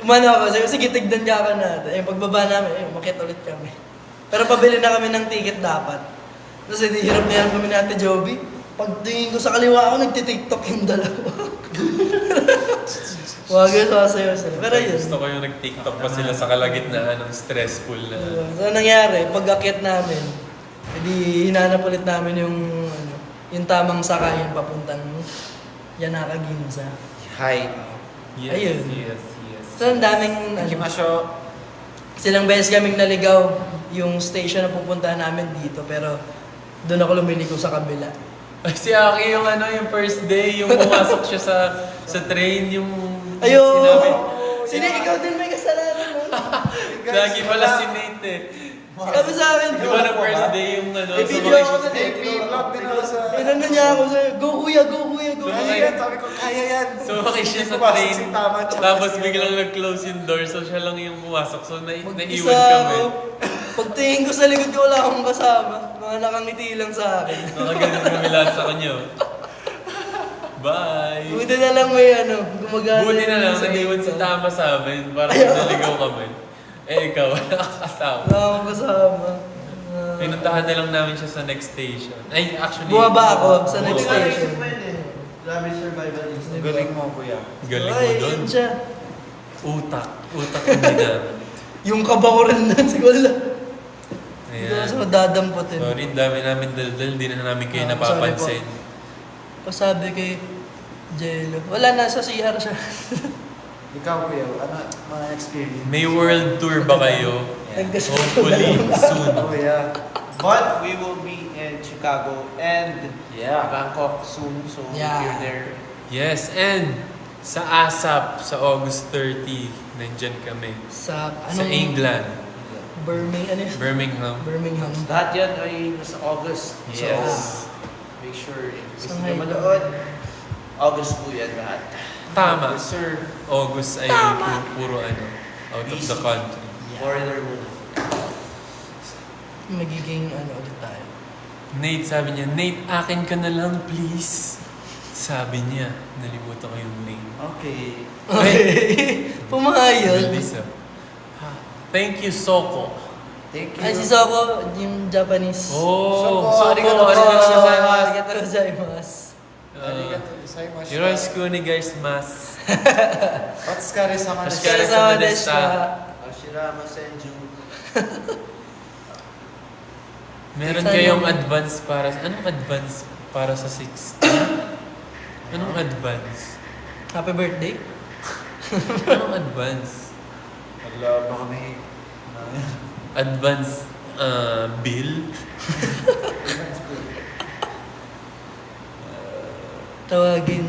Umano ako, sabi ko, sige, tignan ka ka natin. Pagbaba namin, umakit ulit kami. Pero pabili na kami ng ticket dapat. Tapos hirap na hirap kami ni Ate Joby. Pagtingin ko sa kaliwa ako, nagtitiktok yung dalawa. Wag yun, sasayaw sila. Pero yun. Gusto ko yung nag-tiktok pa sila sa kalagitnaan ng stressful na. So, nangyari, pag-akit namin, edi hinanap ulit namin yung tamang sakayan papuntang Yanaka Ginza. Hi. Yes, Ayun. yes. So, ang daming, silang beses kaming naligaw yung station na pupuntahan namin dito, pero doon ako lumiligo sa kabila. Ay, si Aki yung yung first day, yung pumasok siya sa train, yung Ayo! sinabi. Sino, ikaw din may kasalanan mo. Lagi pala si Nate eh. Sabi sa akin, Di ba na first day yung video ako na Vlog din ako sa... Inano niya ako sa'yo, go kuya, go kuya, go Sumakay. kuya. Sabi ko, kaya yan. Sumakay siya sa Pumasok train, si Tama, tsaka tapos si- biglang nag-close yung door, so siya lang yung pumasok. So Mag-isa naiwan kami. ako. Pagtingin ko sa likod ko, wala akong kasama. Mga nakangiti lang sa akin. Nakaganon kami lahat sa kanya. Bye! Buti na lang may gumagana. Buti na lang, yung naiwan si salita. Tama sa amin para Ayaw. naligaw kami. Eh ikaw, wala ka kasama. Wala akong kasama. Pinuntahan na lang namin siya sa next station. Ay, actually... Bumaba ako sa next bumaba. station. Grabe survival instinct. Galing mo, Kuya. Galing mo Ay, doon. yun siya. Utak ang ginamit. Yung kaba ko rin doon, siguro. Hindi Ayan. ko dadamputin. Sorry, dami namin daldal. Di na namin kayo Ah, napapansin. Pasabi kay Jello. Wala, nasa CR siya. Ikaw, Kuya, mga experience? May world tour ba kayo? Nagkasama Hopefully, soon. Oh, yeah. But we will be in Chicago and Bangkok soon, so Yeah. if you're there. Yes, and sa ASAP, sa August 30, nandyan kami. Sa, Sa England, Birmingham. Birmingham. Lahat yan ay nasa August. Yes. So, make sure if Sa gusto nyo ngayon. manood, August po yan lahat. Tama. Yes, sir. August ay puro out of the country. Foreigner muna. Magiging ulit tayo. Nate, sabi niya, Nate, akin ka na lang, please. Sabi niya, nalimutan ko yung name. Okay. Okay. Pumayag. Bilis ah. Thank you, Soko. Thank you. Ay, si Soko, yung Japanese. Oh, Soko, Soko, arigatou arigatou Arigatou gozaimasu. Arigatou gozaimasu. Yoroshiku onegaishimasu. Otsukaresama desu. Otsukaresama Otsukare deshita. Ashirama Senju. Meron Sana kayong naman. advance para... Anong advance para sa 60? Anong advance? Happy birthday. Anong advance? Wala, baka may... Advance bill? Tawagin.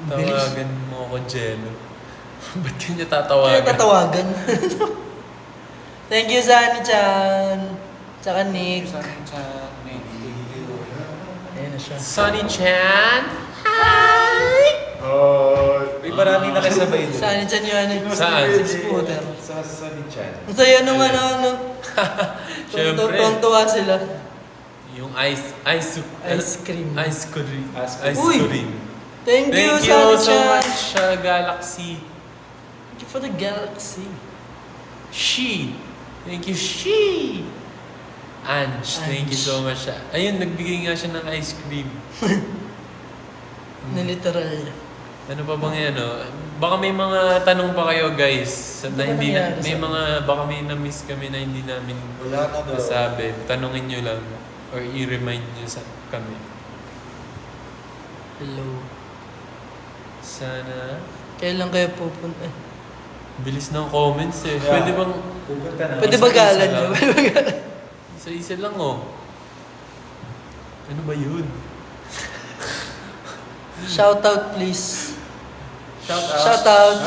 Bilis. Tawagan mo ako, Jello. Ba't yun niya Kaya tatawagan? tatawagan. Thank you, Sunny-chan. Tsaka Nick. Ayan na siya. Sunny-chan? May maraming nakasabay doon. Sunny-chan yun. Saan? Six-footer. Sa Sunny-chan. Ang saya nung Siyempre. Tuwang-tuwa sila. Yung ice cream. Ice cream. Ice Uy! cream. Thank you, Thank you so Sunny-chan. much, Galaxy. Thank you for the galaxy. Thank you, she. Ange, thank you so much. Ayun, nagbigay nga siya ng ice cream. Niliteral niya. Ano pa bang yan, no? Baka may mga tanong pa kayo, guys. Na Ano hindi na, nangyari may sa- mga, baka may na-miss kami na hindi namin Wala na daw. nasabi. Tanungin nyo lang. Or i-remind nyo sa kami. Hello. Sana. Kailan kayo pupunta? Bilis ng comments eh. Yeah. Pwede bang Pupunta na. Pwede Isa- ba galan isa nyo? lang. Pwede ba galan? isa-isa lang oh. Ano ba yun? Shoutout please. Shout out. Shoutout.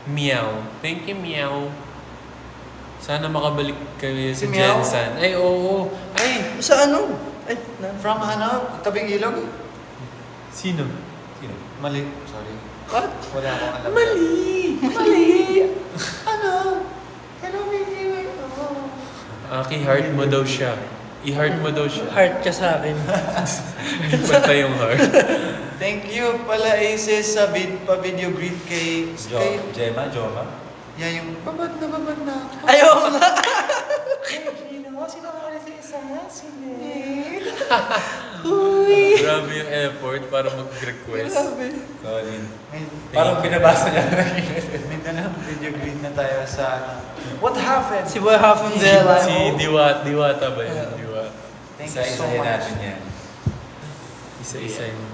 Meow. Thank you, Meow. Sana makabalik kayo Si sa Meow? Jensen. Ay, oo. Ay, Sa ano? Ay, From ano? Tabing ilog? sino? Sino? Mali. Sorry. What? Wala akong alam. Ano? Hello, baby. I-heart mo daw siya. I-heart mo daw siya. Heart ka sa akin. Panta yung heart. Thank you pala Aces sa pa-video greet kay... kay Gemma, Joma. yan yung babad na ako. Ayaw nga. Sino ka sa isa? Grabe yung effort para mag-request. Solid. May, Parang binabasa niya. may dalang video greet na tayo sa ano. What happened? Si Boy Hafendela. Si Diwata ba yun? Diwata. Thank you so Isa-isahin much. natin yan. Isa-isa yun.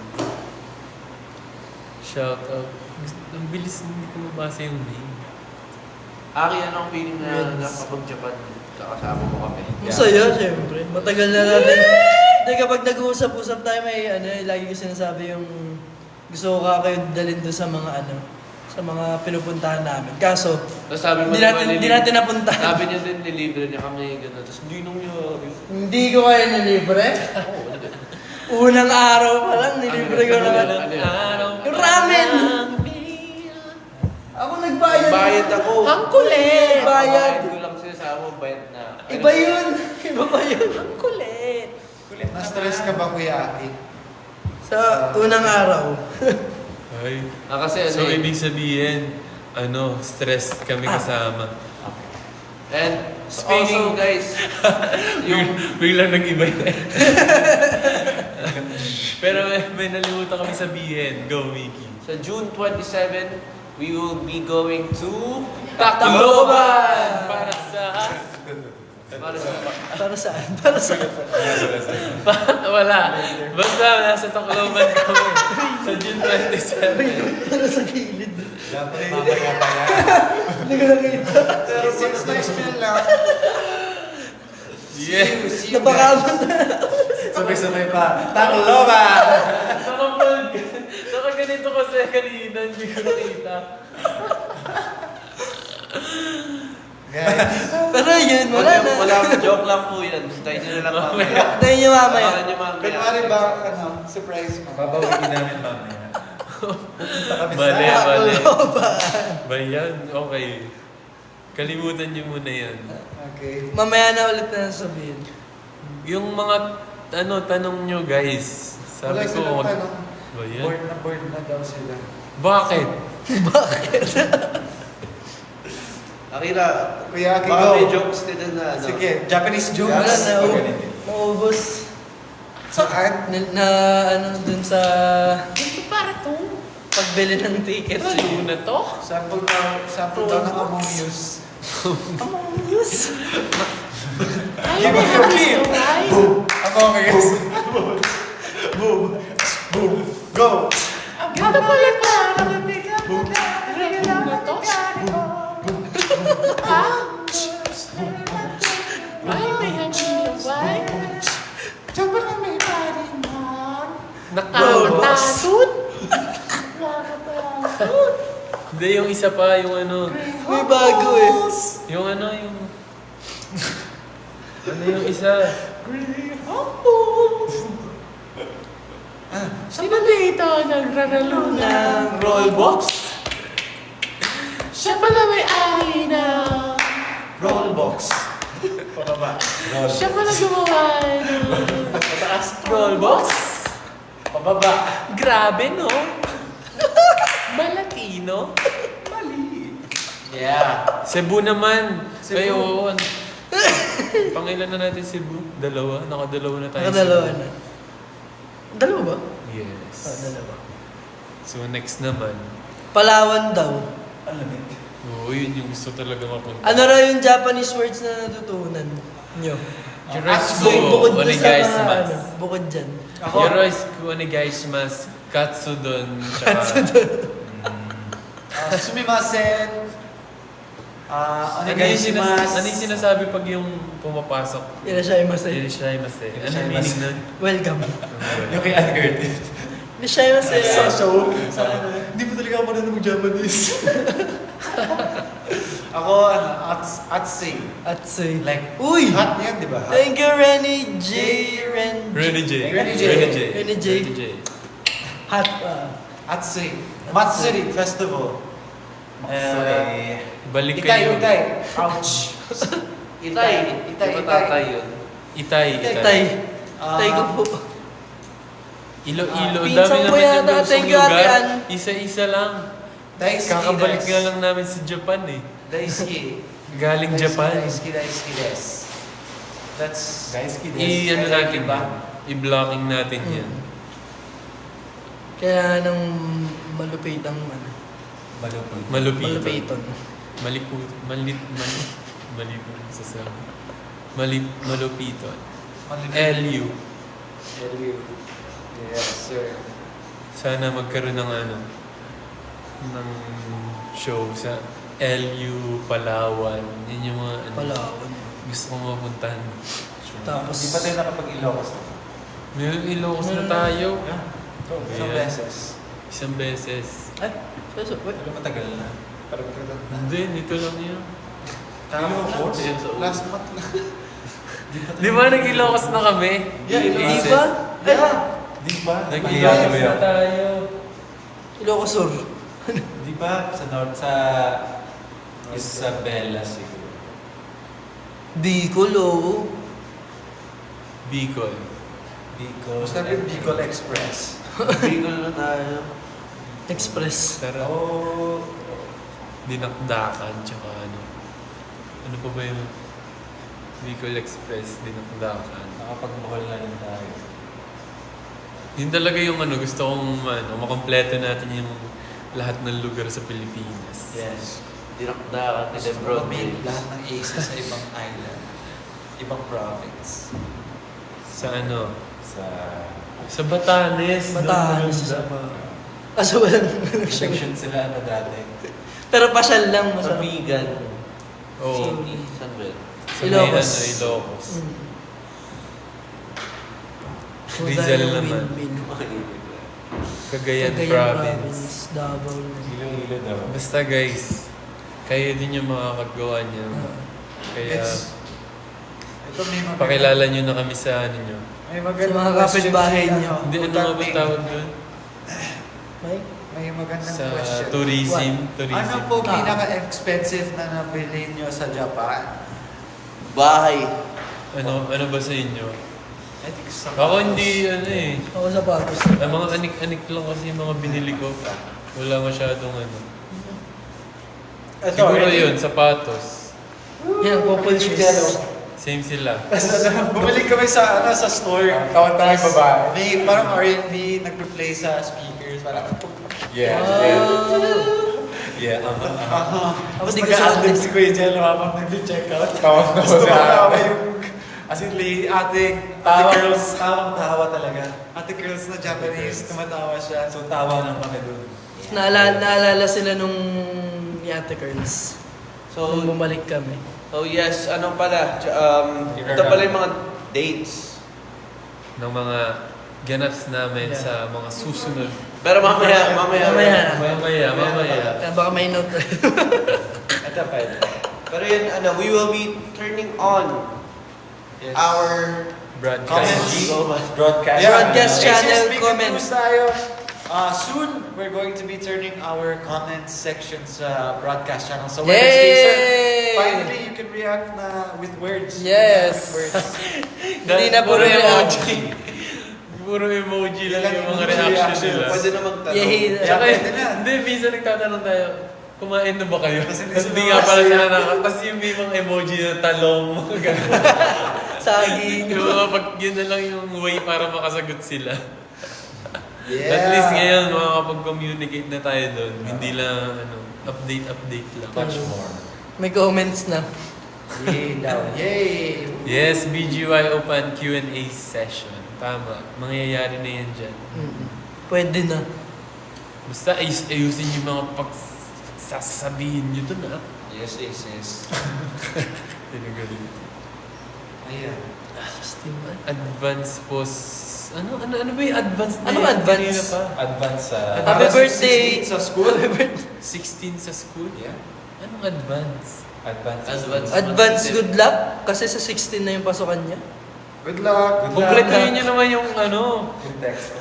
Shout out. Ang bilis, hindi ko mabasa yung name. Aki, anong feeling na Yes. nakapag-Japan kakasama mo kami? Masaya, syempre. Matagal na natin. Hindi, kapag nag-uusap-usap tayo, may ano, lagi ko sinasabi yung gusto ko kayo dalhin doon sa mga ano, sa mga pinupuntahan namin. Kaso, Tapos sabi mo hindi natin napunta. Sabi niya din, nilibre niya kami, gano'n. Tapos hindi nung nangyari. Hindi ko kayo nilibre. Unang araw pa lang, nilibre ko naman. Yung ramen! Ako nagbayad. Bayad ako. Ang kulit! Bayad. Bayad ko lang sinasama mo, bayad na. Iba yun. Iba pa yun. Ang kulit. Na-stress ka ba, Kuya Aki? Sa unang araw. Ay. Kasi ano So, eh. ibig sabihin, stressed kami kasama. And Speaking- also guys, yung Biglang nag-iba yun. Pero may nalimutan kami sabihin. Go, Mickey. sa June 27, we will be going to Tacloban! Para sa... Para sa Para saan? Para saan? Wala. Basta nasa Tacloban kami. Sa June 27. Para sa gilid. Dapat mamaya pa yan. Hindi ko nakita. Pero since na-explain lang, Yeah. see you guys. Napakamot na. Sabay-sabay pa. Tacloba! Nakaganito kasi kanina, hindi ko nakita. Guys, Pero yun, wala na. Wala, joke lang po yan. Tayo nyo na lang mamaya. Tayo nyo mamaya. Tayo nyo mamaya. kunwari ba, surprise mo? Babawiin namin mamaya. Punta kami Mali, sa... mali. Tacloban. Ba yan? Okay. Kalimutan niyo muna yan. Okay. Mamaya na ulit na sabihin. Yung mga tanong nyo guys. Sabi Wala ko, silang wag- tanong. Ba yan? Bored na daw sila. Bakit? Akira, Kuya Aki, baka go. may jokes din na ano. Sige, Japanese jokes. Wala na. Pagalitin. Naubos. Saan? Na ano dun sa... Pagbili ng ticket. Ano na to? Sample daw ng Among Us. Among Us. Give me your clip. Boom. Among Us. Boom. Boom. Go. Nakatasod? Hindi, yung isa pa, yung ano. May bago eh. Yung ano, yung... Ano yung isa? Sino dito nagraralo ng rollbox? Siya pala may ari na Rollbox. Pababa. siya pala gumawa ng mataas rollbox. Pababa. Grabe, no? Malatino. Yeah. Cebu naman. Cebu. Ay, oo. Pangilan na natin Cebu? Dalawa? Nakadalawa na tayo. Nakadalawa na. Dalawa ba? Yes. Dalawa. So next naman, Palawan daw. Alamig. oo, yun yung gusto talaga mapunta. Ano raw yung Japanese words na natutunan nyo? Yoroshiku Bukod doon sa onegaishimasu. mga ano, bukod dyan. Ako, Yoroshiku onegaishimasu. Katsudon. sumimasen. Ano yung Onegaishimasu. sinasabi pag yung pumapasok? Irashaimase. Irashaimase. Ano Irashaimase. meaning nun? Welcome. Yung kay Ann Curtis. Irashaimase. Sa show. Sa ano? Hindi pa talaga ako marunong mag-Japanese. Ako, Atsing. Atsui. Like, Uy! hot yan, di ba? Hot. Thank you, Renny J. Renny J. Renny J. Renny J. Hot. Atsing. Matsuri Festival. Balik Itay, kayo. itay. Ouch. Itay. Itay, Di ba itay. tatay yun? Itay. Tay. Tay ko po. Ilo-ilo. Ang Pinsan dami ko naman yata. yung lusong Thank you, Ate lugar. Ann. Isa-isa lang. Daisuki, Kakabalik desu. nga lang namin sa Japan eh. Daisuki. Galing Japan. Daisuki desu. That's... Daisuki I-ano natin ba? I-blocking natin yan. Kaya nang malupitang ano. Malupit. Malupiton. Malupiton. Malupiton. LU. Yes, sir. Sana magkaroon ng ng show sa LU, Palawan. Yun yung mga Palawan. gusto kong mapuntahan. Tapos, Hindi pa tayo nakapag-Ilocos. Meron Ilocos na tayo. Isang Ayan. beses. Isang beses. ay, so, wait. Pero matagal na. Parang maganda na. Hindi, dito lang yun. Ilocos? Ayan, sa ulo. Last month lang. Di ba nag-Ilocos na kami? Yeah, Di Ilocos. ba? Yeah. Di ba? Nag-Ilocos na tayo. Ilocos Sur. Di ba sa North, sa Isabela siguro? Bicol, oo. Bicol. Bicol. Sabi Bicol Express. Bigol na tayo. Express. Pero Oh, dinakdakan, tsaka ano. Ano pa ba yung Bicol Express, dinakdakan. nakapag-Bohol na rin tayo. Yun talaga yung gusto kong makompleto natin yung lahat ng lugar sa Pilipinas. Yes. Dinakdakan ni Lebron James. Lahat ng aces sa ibang island. Ibang province. Sa Sa Batanes. Batanes doon isa maganda. pa. Kaso walang section sila dati. Pero pasyal lang, masarap. Mabigan. Oo. City. San ba? Sa Ilocos. Ilocos. Mm. Rizal Dahil naman. Win-win. Cagayan Cagayan Province. Davao. Iloilo daw. Basta guys, kayo din yung makakagawa niya. Kaya Yes. Ito may maganda. pakilala nyo na kami sa nyo. May Sa magandang mga kapitbahay question niyo. Hindi, ano nga ba tawag doon? Mike? May magandang Sa question. tourism. Ano po Ah. pinaka-expensive na nabili nyo sa Japan? Bahay. Ano ba sa inyo? I think sa Ako hindi, Ako sapatos. Ang mga anik-anik lang kasi yung mga binili ko. Wala masyadong Ito, Siguro ready? yun, sapatos. Yan, couple shoes. Same sila. Bumalik kami sa store. Tawa-tawa yung babae. May parang R&B nagpe-play sa speakers. Parang Yeah. Yeah. Ako Tapos di ko nag-a-adlib sa si Kuya Jello habang nag-check out. Tawa Gusto ko na. tawa yung as in ate girls. Tawang-tawa talaga. Ate girls na Japanese, tumatawa siya. So tawa lang kami doon. Naalala sila nung Yate Curls. So, Nung bumalik kami. oh yes, ano pala? Ito pala yung mga dates. Ng mga ganaps namin Yeah. sa mga susunod. Pero mamaya. Mamaya. Kaya baka may note. Ito pa yun. Pero yun, we will be turning on Yes. our Broadcast. Broadcast. Broadcast Yes, channel, big comments. news tayo. Soon, we're going to be turning our comment section sa broadcast channel. So, when Yay! station, finally, you can react na with words. Yes. With words. Hindi na puro emoji. Puro emoji lang yung mga reaction nila. Pwede na magtanong. Yay! Tsaka, Pwede na. hindi, minsan nagtatanong tayo, kumain na ba kayo? Kasi Tapos hindi hindi sila nga pala makasaya. sila tapos yung may mga emoji na talong, mga ganun. Saging. Yung mga pag yun na lang yung way para makasagot sila. At least ngayon, makakapag-communicate na tayo doon. Hindi lang, update lang. Much more. May comments na. Yay daw. Yay! Yes, BGY Open Q&A session. Tama. Mangyayari na yan dyan. Pwede na. Basta ayusin yung mga pagsasabihin nyo doon, ha? Yes. Tinagaling. Ayan. Advance post. Ano ba yung advance na Anong yan? advance? Kanina pa. Advance sa... Happy birthday! 16 sa school. 16 sa school? Yeah. Anong advance? Advance. Advance good luck kasi sa 16 na yung pasukan niya. Good luck. Kumpletuhin nyo naman yung Yung text.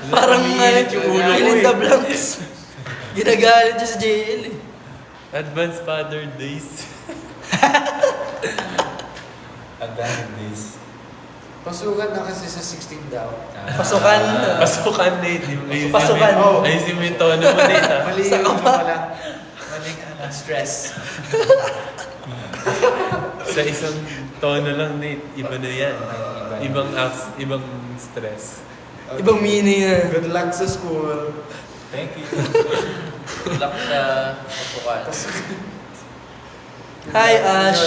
Parang Umiinit yung ulo ko fill in eh. the blanks. Ginagalit niya sa JL eh. Advance Father Days. Advance days. Pasukan na kasi sa 16 daw. Pasukan. Pasukan, Nate. Pasukan. Ayusin mo yung tono mo, Nate, ha? Mali Sa yung kapa. pala. Maling stress. Sa isang tono lang, Nate. Iba na yan. Iba. Ibang stress. Ibang meaning na. Good luck sa school. Thank you. Good luck sa pasukan. Hi Ash.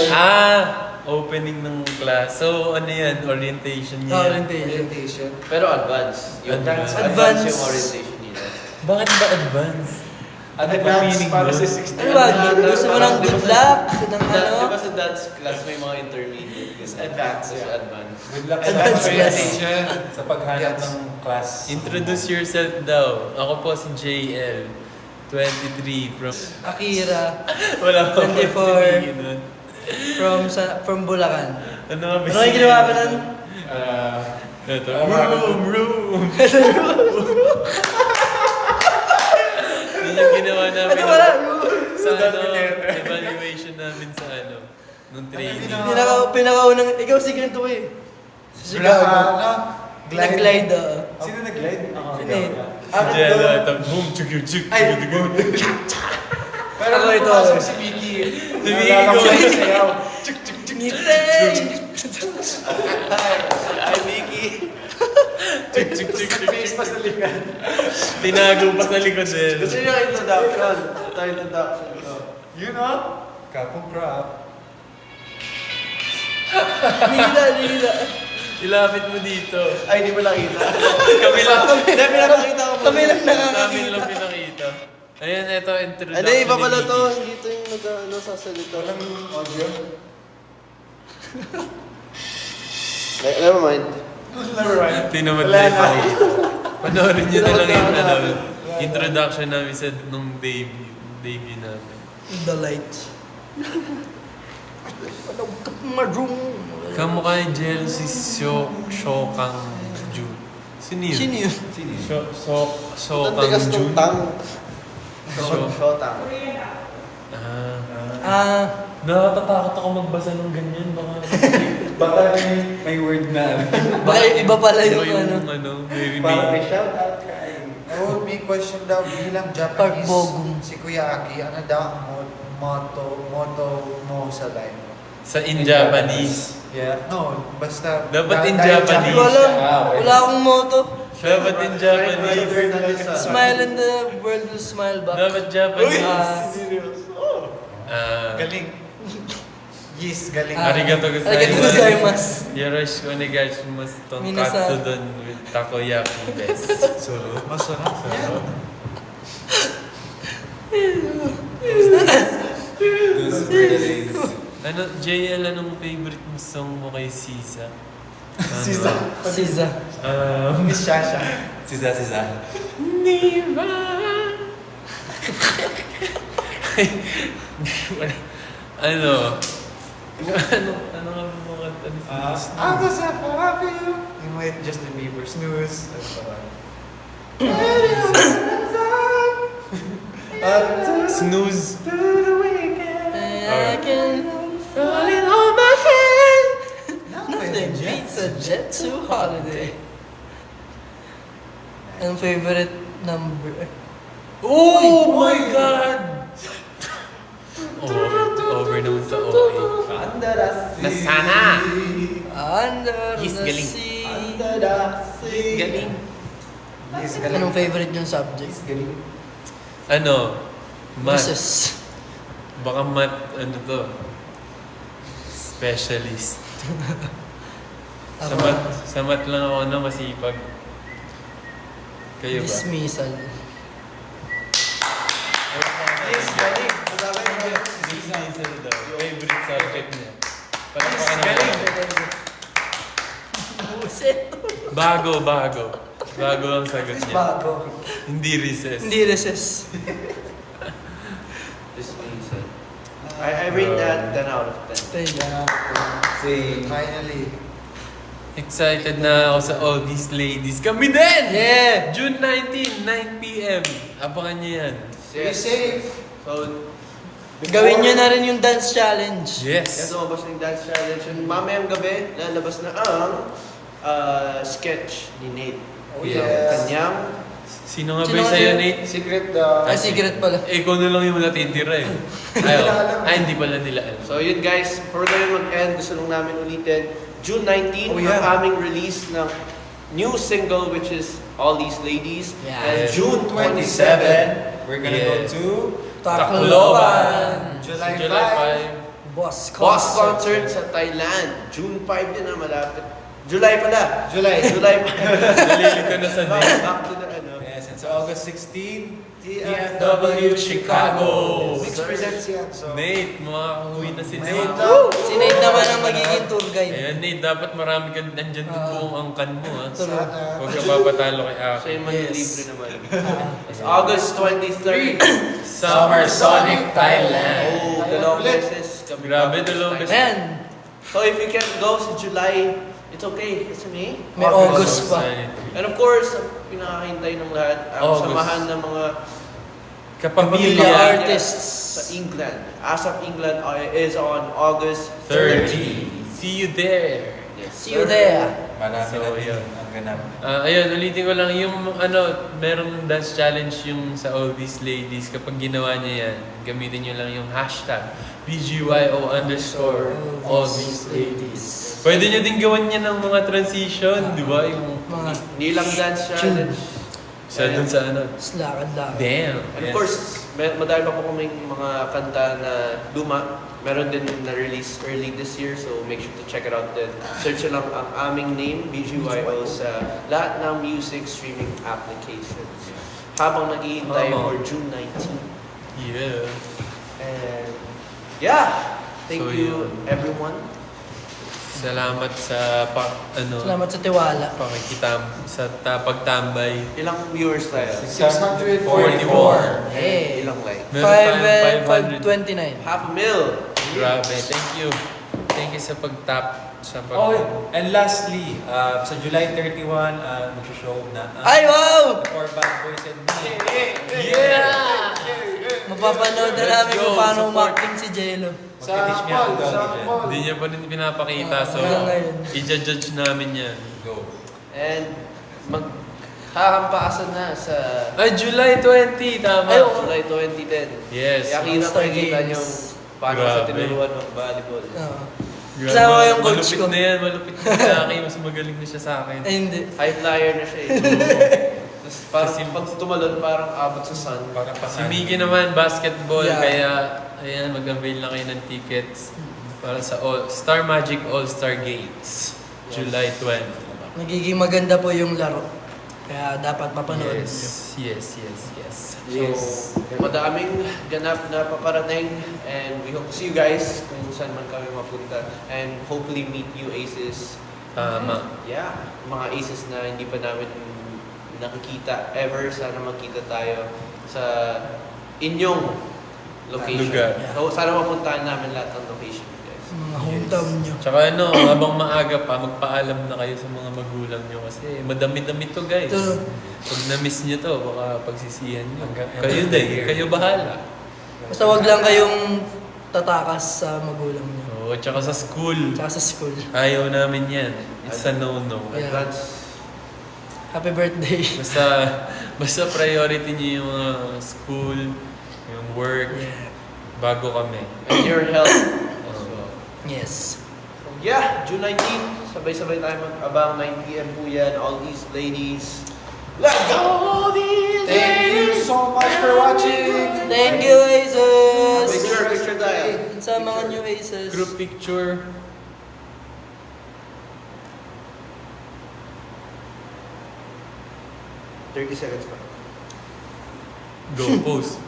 Opening ng class. So, ano yan? Orientation niya. Orientation. Pero advance. Advance. Advance yung orientation nila. Bakit ba advance? Ano ba Advance meaning para nun? sa 16. Ano ba? Gusto mo ng good luck? Ng ano? Di ba sa dance class may mga intermediate? Is advance, Is yeah. advance. Good luck sa Advance orientation. Sa paghanap Yes. ng class. Introduce yourself daw. Ako po si JL. 23 from... Akira. Wala pa 24. nun. From Bulacan. Ano nga ba Ano yung ginawa ka nun? Ito. Room! Yun yung ginawa namin. Ano wala? Sa evaluation namin sa nung training. Pinakaunang, ikaw si ganito eh. Sa Chicago. Nag-glide Sino nag-glide? Sino eh? Si Jello, ito. Boom! Chuk! Ay, pero Ako ito. pumasok si Vicky. Si Vicky Naalala ko ko. yung sayaw. Ngiteng! Ay, Vicky! Face pa sa likod. Tinago pa sa likod din. Gusto niyo introduction? Ito introduction. You know? Kapong crap. Nila. Ilapit mo dito. Ay, di mo nakita. Kami lang. Hindi, pinapakita ko. Kami lang Namin nakakakita. lang pinakita. Ayan, ito, introduction. Hindi, iba pala ni to. Vicky. Hindi to yung sasalita. Walang audio. Never mind. Never mind. Tinamad Wala na na. ipakita. Panoorin nyo na lang yung Wala na. introduction namin sa nung debut namin. The light. Maroon. Kamukha ni Jel si Shokang Jun. Sino yun? Sino yun? Shokang Tigas Jun? ng tang. So- Shotang. Nakatatakot ako magbasa ng ganyan. Baka may word na. Baka iba pala yung may Parang may remake. shout out kay. Oh, may question daw bilang Park Japanese. Bogum. Si Kuya Aki, ano daw ang motto mo sa life? Sa in Japanese. Yeah. No, basta... Dapat in dahil Japanese. Hindi ko alam. okay. Wala akong motto. Dapat in Japanese. Smile and the world will smile back. Dapat Japanese. Galing. Yes, galing. Arigato Arigato gozaimasu. gozaimasu. Yoroshiku onegaishimasu. Minasan. Tonkatsu don with takoyaki best. So, Masarap yan. Those were the days. JL, anong favorite mo song mo kay Sisa? Sisa. Siza. Miss Shasha. Sisa. Niba! ano nga ba mga kanta ni Sisa? I'm just a love you. Yung may Justin Bieber, Snooze. Snooze. I can fall in all my head. Nothing beats a jet to holiday. Ang favorite number? Oh my God! Over naman sa OA. Nasana! Under Yes, the galing. sea. Galing. Anong favorite yung subject? Ano? Math. Buses. Baka math, ano to? Specialist. Sa math lang ako na masipag. Kayo ba? Dismissal. Dismissal daw. Favorite subject niya. Palakpakan naman. Buset. Bago. Bago ang sagot niya. Bago. Hindi recess. Hindi recess. This reason. I rate that 10 out of 10. Finally. Excited na ako sa All These Ladies. Kami din! Yeah! June 19, 9 p.m. Abangan niyo yan. Be safe. So, Gawin nyo na rin yung dance challenge. Yes. Kasi lumabas na yung dance challenge. And mamayang gabi, lalabas na ang sketch ni Nate. Oh, Yes. Kanyang Sino nga ba Sino yung nga sa'yo, yun? Nate? Secret Ay, secret pala. Ikaw na lang yung natitira eh. Hindi pala nila alam. So yun guys, before tayo mag-end, gusto lang namin ulitin, June 19, Oh, yeah. ang aming release ng new single which is All These Ladies. Yeah. And June 27, 27, we're gonna Yeah. go to Tacloban. July July 5. 5. Boss Boss Concert sa Thailand. June 5 din na malapit. July pala. July. July 5. Nalilito na sa Nate. Back to the ano. Yes, and so August 16, TFW Chicago. Mix presents yan. So, Nate, makakahuwi na si Nate. Si Nate naman ang magiging tour guide. Ayan, Nate, dapat marami ka nandyan din buong angkan mo, ha? sana. Huwag ka papatalo kay Aki. Siya yung Yes. manilibre naman. It's August 23rd. Summer Sonic Thailand. Oh, dalawang beses. kami Grabe, tapos dalawang tayo. beses. Man, So if you can go sa July, it's okay. Kasi may August pa. And of course, ang pinakahintay ng lahat, ang August. samahan ng mga Kapamilya Kapamilya. artists. sa England. ASAP England is on August 30. See you there. Yes, See you sir. there. marami So, na din yun. ang ganap. Ayun, ulitin ko lang, yung merong dance challenge yung sa All These Ladies. Kapag ginawa niya yan, gamitin niyo lang yung hashtag BGYO _ All These Ladies. Pwede niyo din gawan niya ng mga transition, di ba? Yung Mga Hindi lang dance challenge. sa dun sa ano. slakad-lakad. Damn. And of Yes. course, madami pa po kaming mga kanta na luma. Meron din na-release early this year, so make sure to check it out then. Search nyo lang ang aming name, BGYO, sa lahat ng music streaming applications. Habang naghihintay Tama. for June 19. Yeah. And yeah, thank So, you yun. everyone. Salamat sa Salamat sa tiwala. pagtambay. Ilang viewers tayo? 644. Hey. Ilang like? Meron tayong 529. 500,000. Grabe, thank you. Thank you sa pag-tap. Oh, and lastly, sa July 31, mag-show na ang Ay, wow! The Four Bad Boys and Me. Yeah! Mapapanood na Let's namin go, kung paano support. umakting si Jello. Mag-teach me how to dog dyan. Hindi niya pa rin pinapakita, so Hanggang ngayon. i-judge namin yan. Go. And maghahampaasan na sa Ay, July 20, tama. Ay, oo. July 20 din. Yes. Kaya kita All-Star makikita Games. nyo paano sa Grabe. tinuruan ng volleyball. Oo. Grabe, Kasama ko yung coach malupit ko. na yan, malupit na sa akin. Mas magaling na siya sa akin. Ay, hindi. High flyer na siya eh. Tapos parang pag tumalon, parang abot sa sun. Parang Si Miggy naman, basketball, Yeah. kaya ayan, mag-avail na kayo ng tickets para sa Star Magic All-Star Games, July 20. Nagiging maganda po yung laro. Kaya dapat mapanood nyo. Yes. So, madaming ganap na paparating and we hope to see you guys kung saan man kami mapunta and hopefully meet you aces. Tama. Yeah, mga aces na hindi pa namin nakikita ever. Sana magkita tayo sa inyong location. Lugar. So, sana mapuntahan namin lahat ng location, guys. Mga hometown nyo. Tsaka habang maaga pa, magpaalam na kayo sa mga magulang nyo kasi madami-dami to guys. Ito. Pag na-miss nyo to, baka pagsisihan nyo. Hanggang Kayo end of the din, year. kayo bahala. Basta wag lang kayong tatakas sa magulang nyo. Oo, tsaka sa school. Tsaka sa school. Ayaw namin yan. It's a no-no. Yeah. Advance. Happy birthday. Basta priority niyo yung school, yung work, Yeah. bago kami. And your health as well. Yes. Yeah, June 19, sabay-sabay tayo mag-abang, 9 p.m. po yan, All These Ladies. Let's go! Thank you so much for watching! Thank you, Aces! Picture tayo. Sa mga new Aces. Group picture. $30 seconds pa. Go, post.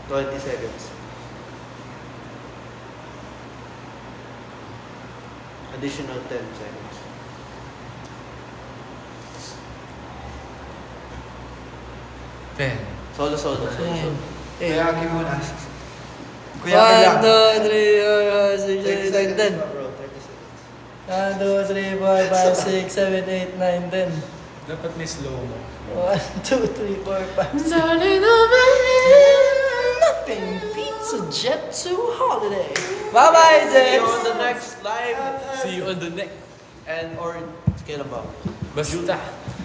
20 seconds. Additional 10 seconds. Ten. Solo. Ayan. Eh, Kuya Aki muna. Kuya Aki 1, lang. 2, 3, 4, 5, 6, 7, 8, 9, 10. Bro, 30 seconds. 1, 2, 3, 4, 5, 6, 7, 8, 9, 10. Dapat may slow mo. 1, 2, 3, 4, 5, 6. Nothing beats a jet to holiday. Bye-bye, See you on Zex! the next live. See you on the next. And or kailan ba? Basta.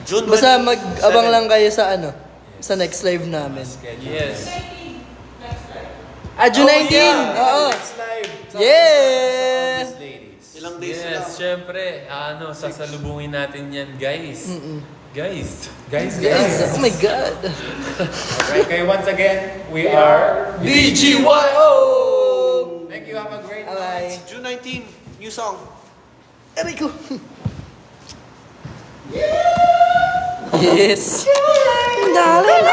June Basta 27. mag-abang lang kayo sa ano, sa next live namin. Yes. June 19! Oo! Live! Yeah! Ladies. Ilang days lang. Yes, syempre. Sasalubungin natin yan, guys. Guys. Guys, Guys, oh my God! Alright, kayo once again, we are BGYO! Thank you, have a great Bye-bye. June 19, new song. Aray ko! Yes! Darling,